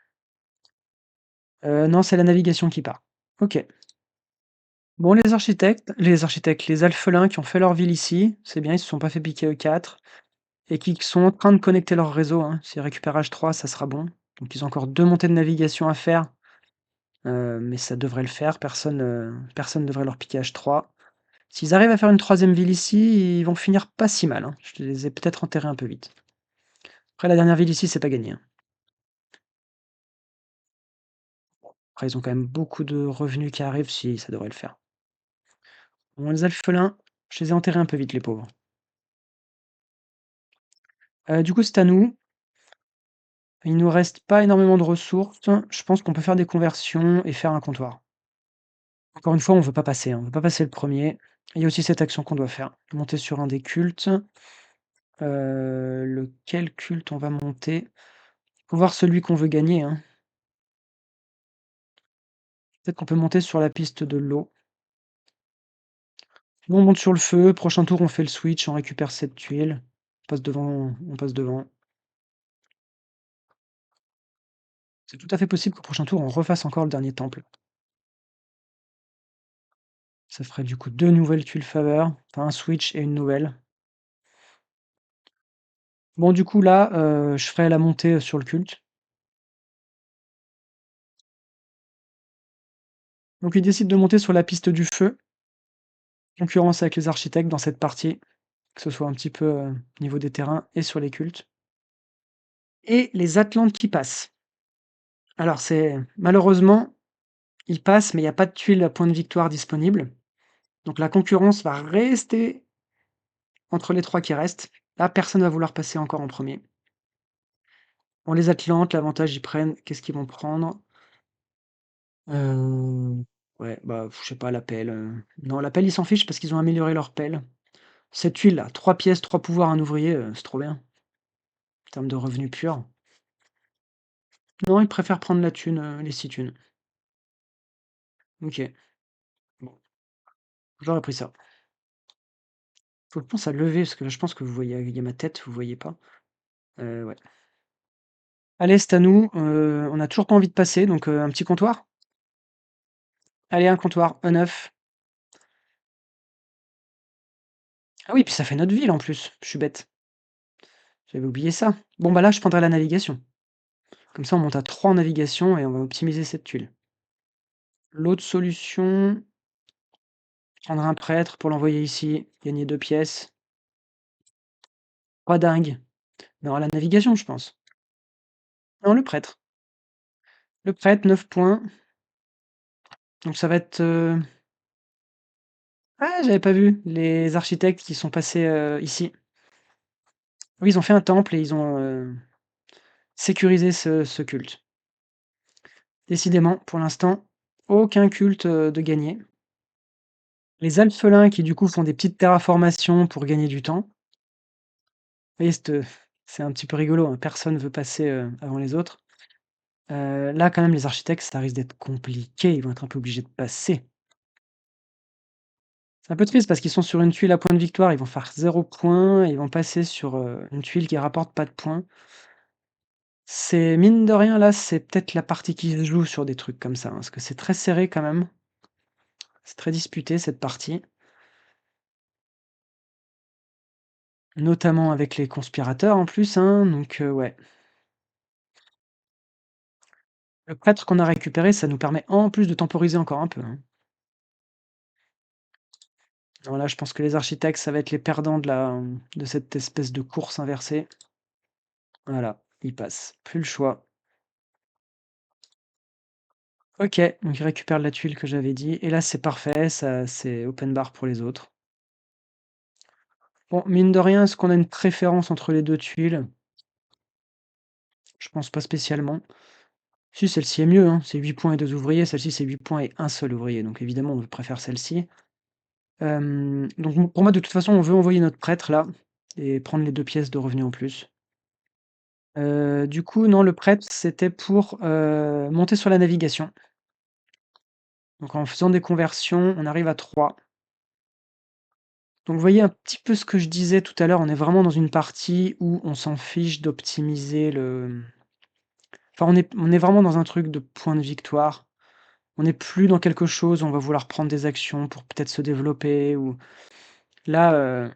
Non, c'est la navigation qui part. OK. Bon, les alphelins qui ont fait leur ville ici, c'est bien, ils se sont pas fait piquer E4 et qui sont en train de connecter leur réseau, hein. S'ils récupèrent H3, ça sera bon. Donc ils ont encore 2 montées de navigation à faire, mais ça devrait le faire. Personne devrait leur piquer H3. S'ils arrivent à faire une troisième ville ici, ils vont finir pas si mal, hein. Je les ai peut-être enterrés un peu vite. Après la dernière ville ici, c'est pas gagné, hein. Après ils ont quand même beaucoup de revenus qui arrivent, si ça devrait le faire. Bon, les alphelins, je les ai enterrés un peu vite, les pauvres. Du coup, c'est à nous. Il nous reste pas énormément de ressources. Je pense qu'on peut faire des conversions et faire un comptoir. Encore une fois, on veut pas passer, hein, on veut pas passer le premier. Il y a aussi cette action qu'on doit faire. Monter sur un des cultes. Lequel culte on va monter? Faut voir celui qu'on veut gagner, hein. Peut-être qu'on peut monter sur la piste de l'eau. Nous, on monte sur le feu. Prochain tour, on fait le switch, on récupère cette tuile. On passe devant, on passe devant. C'est tout à fait possible qu'au prochain tour, on refasse encore le dernier temple. Ça ferait du coup 2 nouvelles tuiles faveur, enfin un switch et une nouvelle. Bon du coup là, je ferai la montée, sur le culte. Donc il décide de monter sur la piste du feu, concurrence avec les architectes dans cette partie, que ce soit un petit peu, au niveau des terrains et sur les cultes. Et les Atlantes qui passent. Alors c'est malheureusement, ils passent, mais il y a pas de tuiles à point de victoire disponible. Donc la concurrence va rester entre les 3 qui restent. Là, personne va vouloir passer encore en premier. Bon les Atlantes, l'avantage ils prennent qu'est-ce qu'ils vont prendre? Heu Ouais, bah, je sais pas, la pelle, non, la pelle, ils s'en fichent parce qu'ils ont amélioré leur pelle. Cette huile-là, 3 pièces, 3 pouvoirs, un ouvrier, c'est trop bien, en termes de revenus purs. Non, ils préfèrent prendre la thune, les 6 thunes. OK, bon, j'aurais pris ça. Faut que je pense à lever parce que là, je pense que vous voyez il y a ma tête, vous voyez pas. Ouais. Allez, c'est à nous, on a toujours pas envie de passer donc un petit comptoir? Allez, un comptoir, E9. Ah oui, puis ça fait notre ville en plus, je suis bête. J'avais oublié ça. Bon, bah, là, je prendrai la navigation. Comme ça, on monte à 3 en navigation et on va optimiser cette tuile. L'autre solution, prendre un prêtre pour l'envoyer ici, gagner 2 pièces. Pas dingue, mais à la navigation, je pense. Non, le prêtre. Le prêtre, 9 points, donc ça va être, ah, j'avais pas vu les architectes qui sont passés, ici. Oui, ils ont fait un temple et ils ont, sécurisé ce culte. Décidément, pour l'instant, aucun culte, de gagné. Les alphelins qui, du coup, font des petites terraformations pour gagner du temps. Vous voyez, c'est un petit peu rigolo, hein, personne veut passer, avant les autres. Là, quand même, les architectes, ça risque d'être compliqué, ils vont être un peu obligés de passer. C'est un peu triste parce qu'ils sont sur une tuile à point de victoire, ils vont faire 0 points, ils vont passer sur, une tuile qui rapporte pas de points. C'est mine de rien, là, c'est peut-être la partie qui se joue sur des trucs comme ça, hein, parce que c'est très serré quand même. C'est très disputé cette partie, notamment avec les conspirateurs en plus, hein, donc ouais. Le prêtre qu'on a récupéré, ça nous permet en plus de temporiser encore un peu, hein. Voilà, je pense que les architectes, ça va être les perdants de cette espèce de course inversée. Voilà, ils passent, plus le choix. OK, donc ils récupèrent la tuile que j'avais dit et là, c'est parfait, ça c'est open bar pour les autres. Bon, mine de rien, est-ce qu'on a une préférence entre les 2 tuiles? Je pense pas spécialement. Si, celle-ci est mieux, hein, c'est 8 points et 2 ouvriers, celle-ci c'est 8 points et un seul ouvrier, donc évidemment on préfère celle-ci. Donc pour moi de toute façon on veut envoyer notre prêtre là et prendre les 2 pièces de revenus en plus. Du coup non, le prêtre c'était pour, monter sur la navigation. Donc en faisant des conversions, on arrive à 3. Donc vous voyez un petit peu ce que je disais tout à l'heure, on est vraiment dans une partie où on s'en fiche d'optimiser enfin on est vraiment dans un truc de point de victoire. On n'est plus dans quelque chose où on va vouloir prendre des actions pour peut-être se développer ou là,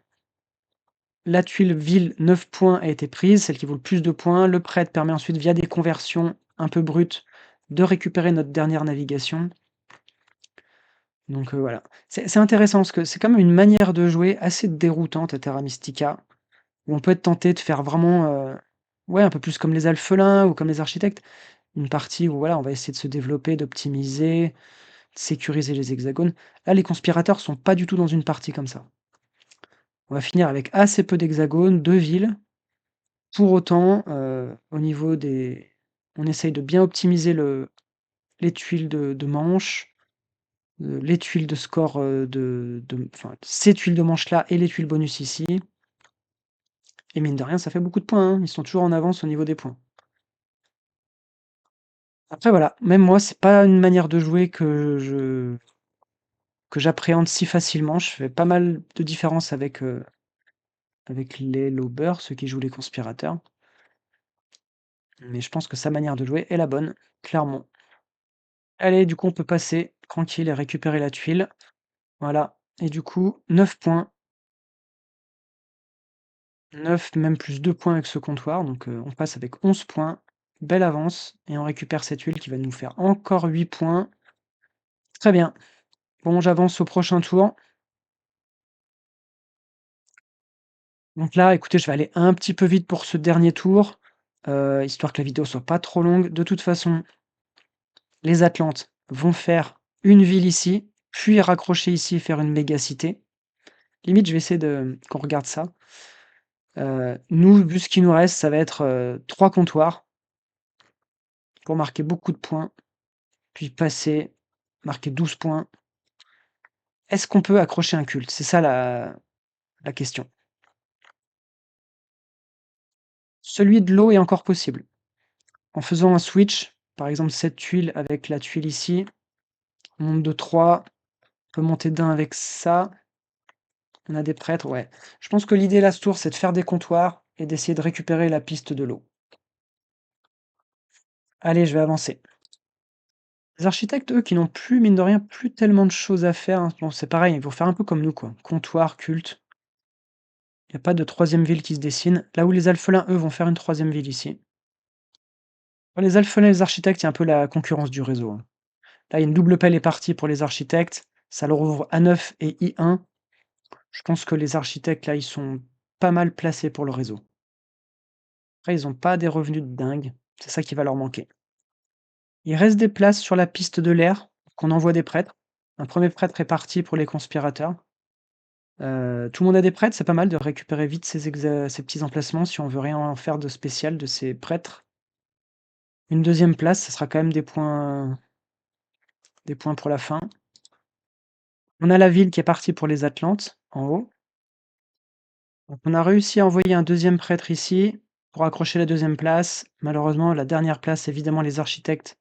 la tuile ville 9 points a été prise, celle qui vaut le plus de points. Le prêtre permet ensuite via des conversions un peu brutes de récupérer notre dernière navigation. Donc voilà. C'est intéressant parce que c'est quand même une manière de jouer assez déroutante à Terra Mystica. Où on peut être tenté de faire vraiment, ouais, un peu plus comme les alphelins ou comme les architectes. Une partie où voilà, on va essayer de se développer, d'optimiser, de sécuriser les hexagones. Là, les conspirateurs sont pas du tout dans une partie comme ça. On va finir avec assez peu d'hexagones, 2 villes. Pour autant, au niveau des on essaye de bien optimiser les tuiles de manche, les tuiles de score, enfin, ces tuiles de manche-là et les tuiles bonus ici. Et mine de rien, ça fait beaucoup de points, hein. Ils sont toujours en avance au niveau des points. Après voilà, même moi, c'est pas une manière de jouer que j'appréhende si facilement. Je fais pas mal de différences avec les lobeurs, ceux qui jouent les conspirateurs. Mais je pense que sa manière de jouer est la bonne, clairement. Allez, du coup, on peut passer tranquille et récupérer la tuile. Voilà. Et du coup, 9 points. 9, même plus 2 points avec ce comptoir. Donc on passe avec 11 points. Belle avance. Et on récupère cette huile qui va nous faire encore 8 points. Très bien. Bon, j'avance au prochain tour. Donc là, écoutez, je vais aller un petit peu vite pour ce dernier tour, histoire que la vidéo soit pas trop longue. De toute façon, les Atlantes vont faire une ville ici, puis raccrocher ici et faire une méga cité. Limite, je vais essayer de qu'on regarde ça. Nous, vu ce qui nous reste, ça va être, 3 comptoirs pour marquer beaucoup de points, puis passer. marqué 12 points. Est-ce qu'on peut accrocher un culte? C'est ça la question. Celui de l'eau est encore possible. En faisant un switch, par exemple cette tuile avec la tuile ici, on monte de 3, on peut monter d'1 avec ça. On a des prêtres, ouais. Je pense que l'idée là, ce tour, c'est de faire des comptoirs et d'essayer de récupérer la piste de l'eau. Allez, je vais avancer. Les architectes, eux, qui n'ont plus, mine de rien, plus tellement de choses à faire, hein. Bon, c'est pareil, ils vont faire un peu comme nous, quoi. Comptoir, culte. Il y a pas de troisième ville qui se dessine. Là où les alphelins, eux, vont faire une troisième ville ici. Pour les alphelins et les architectes, il y a un peu la concurrence du réseau, hein. Là, il y a une double pelle est partie pour les architectes. Ça leur ouvre A9 et I1. Je pense que les architectes, là, ils sont pas mal placés pour le réseau. Après, ils ont pas des revenus de dingue. C'est ça qui va leur manquer. Il reste des places sur la piste de l'air, qu'on envoie des prêtres. Un premier prêtre est parti pour les conspirateurs. Tout le monde a des prêtres, c'est pas mal de récupérer vite ces petits emplacements si on veut rien en faire de spécial de ces prêtres. Une deuxième place, ça sera quand même des points pour la fin. On a la ville qui est partie pour les Atlantes, en haut. Donc on a réussi à envoyer un deuxième prêtre ici, pour accrocher la deuxième place. Malheureusement, la dernière place, évidemment, les architectes,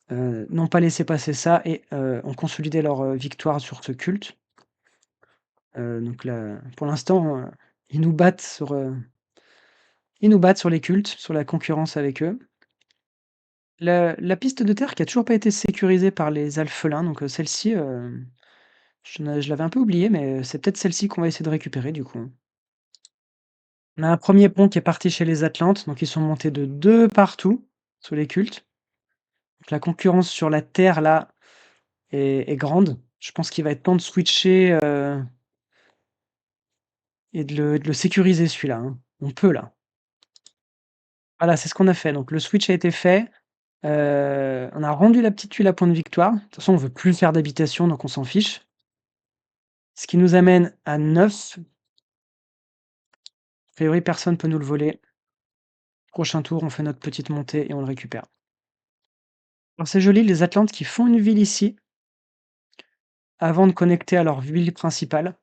n'ont pas laissé passer ça et ont consolidé leur, victoire sur ce culte. Donc là, pour l'instant, ils nous battent sur les cultes, sur la concurrence avec eux. La piste de terre qui a toujours pas été sécurisée par les alphelins, donc celle-ci, je l'avais un peu oubliée, mais c'est peut-être celle-ci qu'on va essayer de récupérer du coup. On a un premier pont qui est parti chez les Atlantes, donc ils sont montés de 2 partout, sous les cultes. Donc la concurrence sur la terre là est grande. Je pense qu'il va être temps de switcher, et de le sécuriser celui-là, hein. On peut là. Voilà, c'est ce qu'on a fait. Donc le switch a été fait. On a rendu la petite tuile à point de victoire. De toute façon, on veut plus faire d'habitation, donc on s'en fiche. Ce qui nous amène à 9. A priori, personne peut nous le voler. Prochain tour, on fait notre petite montée et on le récupère. Alors c'est joli, les Atlantes qui font une ville ici, avant de connecter à leur ville principale.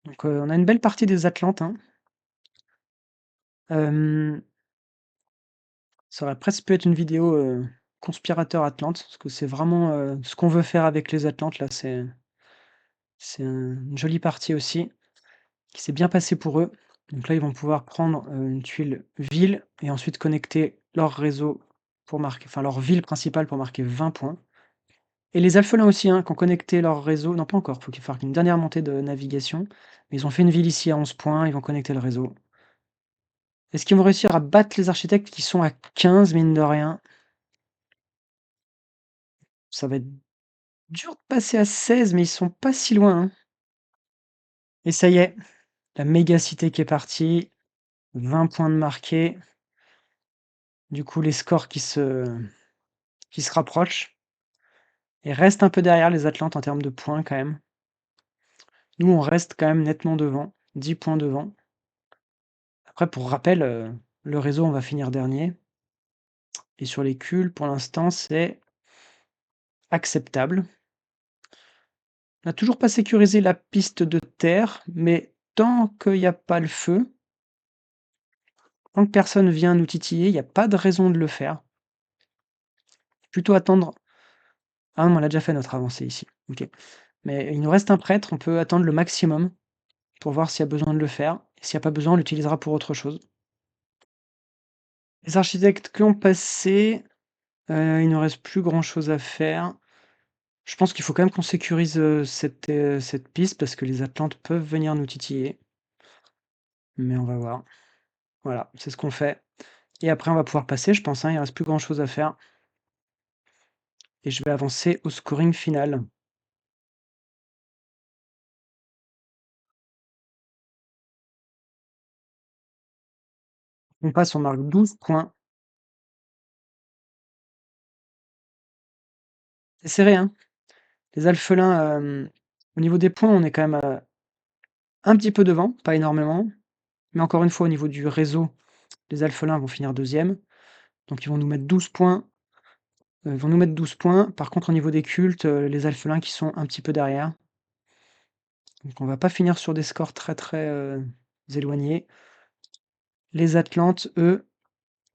Donc on a une belle partie des Atlantes, hein. Hem, Ça aurait presque pu être une vidéo, conspirateur Atlante, parce que c'est vraiment, ce qu'on veut faire avec les Atlantes là, c'est une jolie partie aussi, qui s'est bien passée pour eux. Donc là, ils vont pouvoir prendre, une tuile ville et ensuite connecter leur réseau pour marquer enfin leur ville principale pour marquer 20 points. Et les alphelins aussi, hein, qui ont connecté leur réseau non pas encore, faut qu'il fasse une dernière montée de navigation, mais ils ont fait une ville ici à 11 points, ils vont connecter le réseau. Est-ce qu'ils vont réussir à battre les architectes qui sont à 15 mine de rien? Ça va être dur de passer à 16, mais ils sont pas si loin, hein. Et ça y est, la méga cité qui est partie, 20 points de marqués. Du coup, les scores qui se rapprochent et restent un peu derrière les Atlantes en termes de points quand même. Nous, on reste quand même nettement devant, 10 points devant. Après, pour rappel, le réseau, on va finir dernier. Et sur les cultes, pour l'instant, c'est acceptable. On n'a toujours pas sécurisé la piste de terre, mais tant qu'il y a pas le feu, tant que personne vient nous titiller, il y a pas de raison de le faire. Plutôt attendre ah non, on a déjà fait notre avancée ici. OK. Mais il nous reste un prêtre, on peut attendre le maximum pour voir s'il y a besoin de le faire et s'il y a pas besoin, on l'utilisera pour autre chose. Les architectes qui ont passé, il ne reste plus grand chose à faire. Je pense qu'il faut quand même qu'on sécurise, cette piste parce que les Atlantes peuvent venir nous titiller. Mais on va voir. Voilà, c'est ce qu'on fait et après on va pouvoir passer je pense, hein, il reste plus grand chose à faire et je vais avancer au scoring final. On passe, on marque 12 points. C'est serré, hein? Les alphelins, au niveau des points, on est quand même, un petit peu devant, pas énormément, mais encore une fois au niveau du réseau, les alphelins vont finir deuxième, donc ils vont nous mettre 12 points. Ils vont nous mettre 12 points. Par contre, au niveau des cultes, les alphelins qui sont un petit peu derrière. Donc on va pas finir sur des scores très, très, éloignés. Les Atlantes, eux,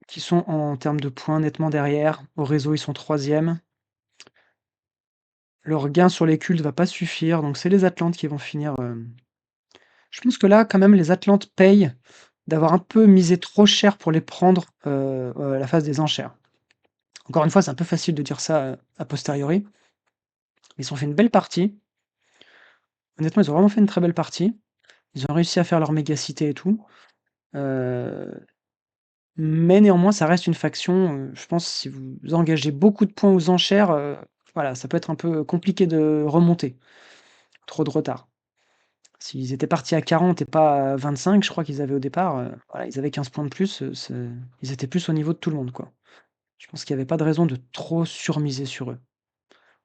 qui sont en termes de points nettement derrière. Au réseau, ils sont 3e. Leur gain sur les cultes va pas suffire, donc c'est les Atlantes qui vont finir, je pense que là, quand même, les Atlantes payent d'avoir un peu misé trop cher pour les prendre, à la phase des enchères. Encore une fois, c'est un peu facile de dire ça, a posteriori. Ils ont fait une belle partie. Honnêtement, ils ont vraiment fait une très belle partie. Ils ont réussi à faire leur mégacité et tout. Heu, mais néanmoins, ça reste une faction, je pense si vous engagez beaucoup de points aux enchères, voilà, ça peut être un peu compliqué de remonter. Trop de retard. S'ils étaient partis à 40 et pas à 25, je crois qu'ils avaient au départ, voilà, ils avaient 15 points de plus, c'est ils étaient plus au niveau de tout le monde, quoi. Je pense qu'il y avait pas de raison de trop surmiser sur eux.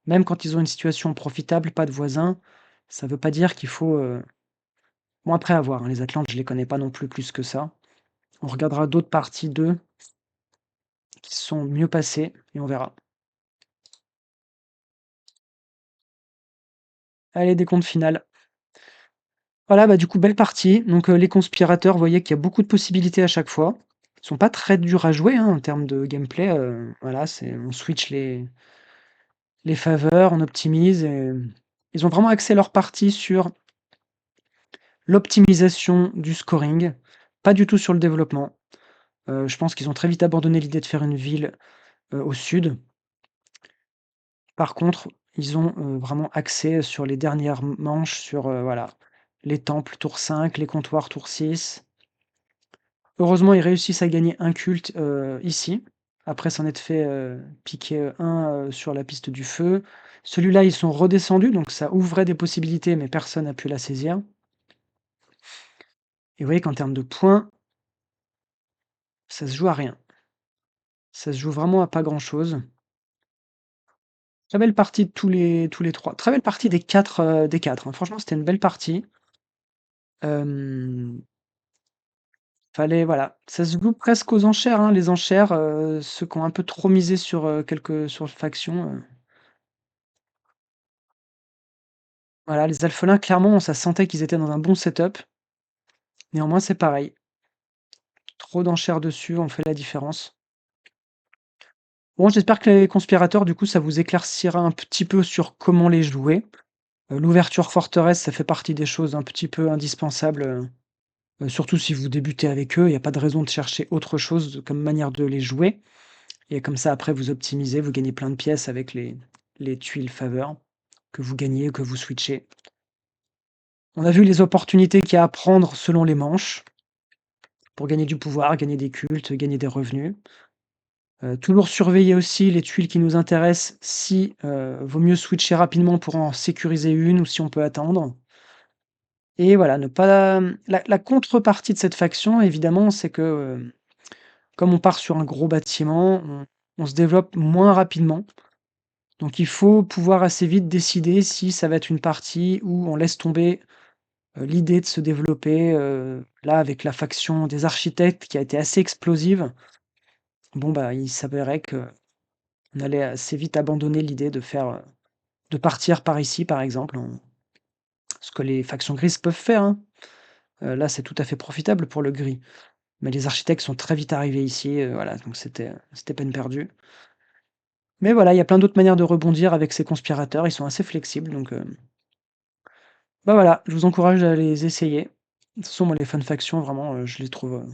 Même quand ils ont une situation profitable, pas de voisins, ça veut pas dire qu'il faut, bon après à voir, hein, les Atlantes, je les connais pas non plus que ça. On regardera d'autres parties d'eux qui sont mieux passées et on verra. Allez, décompte final. Voilà, bah, du coup, belle partie. Donc, les conspirateurs, vous voyez qu'il y a beaucoup de possibilités à chaque fois. Ils sont pas très durs à jouer, hein, en termes de gameplay, voilà, c'est on switch les faveurs, on optimise et ils ont vraiment axé leur partie sur l'optimisation du scoring, pas du tout sur le développement. Je pense qu'ils ont très vite abandonné l'idée de faire une ville, au sud. Par contre, ils ont, vraiment axé sur les dernières manches sur, voilà, les temples tour 5, les comptoirs tour 6. Heureusement, ils réussissent à gagner un culte, ici, après s'en être fait, piquer, un, sur la piste du feu. Celui-là, ils sont redescendus, donc ça ouvrait des possibilités, mais personne n'a pu la saisir. Et vous voyez qu'en termes de points, ça se joue à rien. Ça se joue vraiment à pas grand-chose. Très belle partie de tous les 3. Très belle partie des 4, hein. Franchement, c'était une belle partie. Hem, fallait voilà, ça se joue presque aux enchères, hein. Les enchères, ceux qui ont un peu trop misé sur, quelques sur factions, voilà, les alphelins, clairement, ça sentait qu'ils étaient dans un bon setup. Néanmoins, c'est pareil, trop d'enchères dessus ont fait la différence. Bon, j'espère que les conspirateurs, du coup, ça vous éclaircira un petit peu sur comment les jouer. L'ouverture forteresse, ça fait partie des choses un petit peu indispensables, surtout si vous débutez avec eux, il y a pas de raison de chercher autre chose comme manière de les jouer et comme ça, après, vous optimisez, vous gagnez plein de pièces avec les tuiles faveur que vous gagnez, que vous switchez. On a vu les opportunités qu'il y a à prendre selon les manches pour gagner du pouvoir, gagner des cultes, gagner des revenus. Toujours surveiller aussi les tuiles qui nous intéressent, si, vaut mieux switcher rapidement pour en sécuriser une ou si on peut attendre. Et voilà, ne pas, la contrepartie de cette faction évidemment, c'est que, comme on part sur un gros bâtiment, on se développe moins rapidement. Donc il faut pouvoir assez vite décider si ça va être une partie où on laisse tomber, l'idée de se développer, là avec la faction des architectes qui a été assez explosive, bon bah, il s'avérait qu'on allait assez vite abandonner l'idée de faire, de partir par ici par exemple, ce que les factions grises peuvent faire, hein. Là, c'est tout à fait profitable pour le gris. Mais les architectes sont très vite arrivés ici, voilà, donc c'était peine perdue. Mais voilà, il y a plein d'autres manières de rebondir avec ces conspirateurs, ils sont assez flexibles donc, bah, voilà, je vous encourage à les essayer. De toute façon, moi, les fanfactions, vraiment, je les trouve,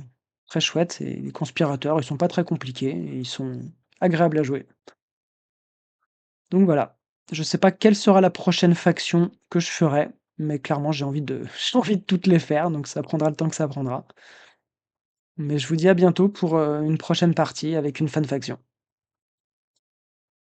très chouettes et les conspirateurs, ils sont pas très compliqués et ils sont agréables à jouer. Donc voilà, je sais pas quelle sera la prochaine faction que je ferai, mais clairement, j'ai envie de j'ai envie de toutes les faire, donc ça prendra le temps que ça prendra. Mais je vous dis à bientôt pour, une prochaine partie avec une fanfaction.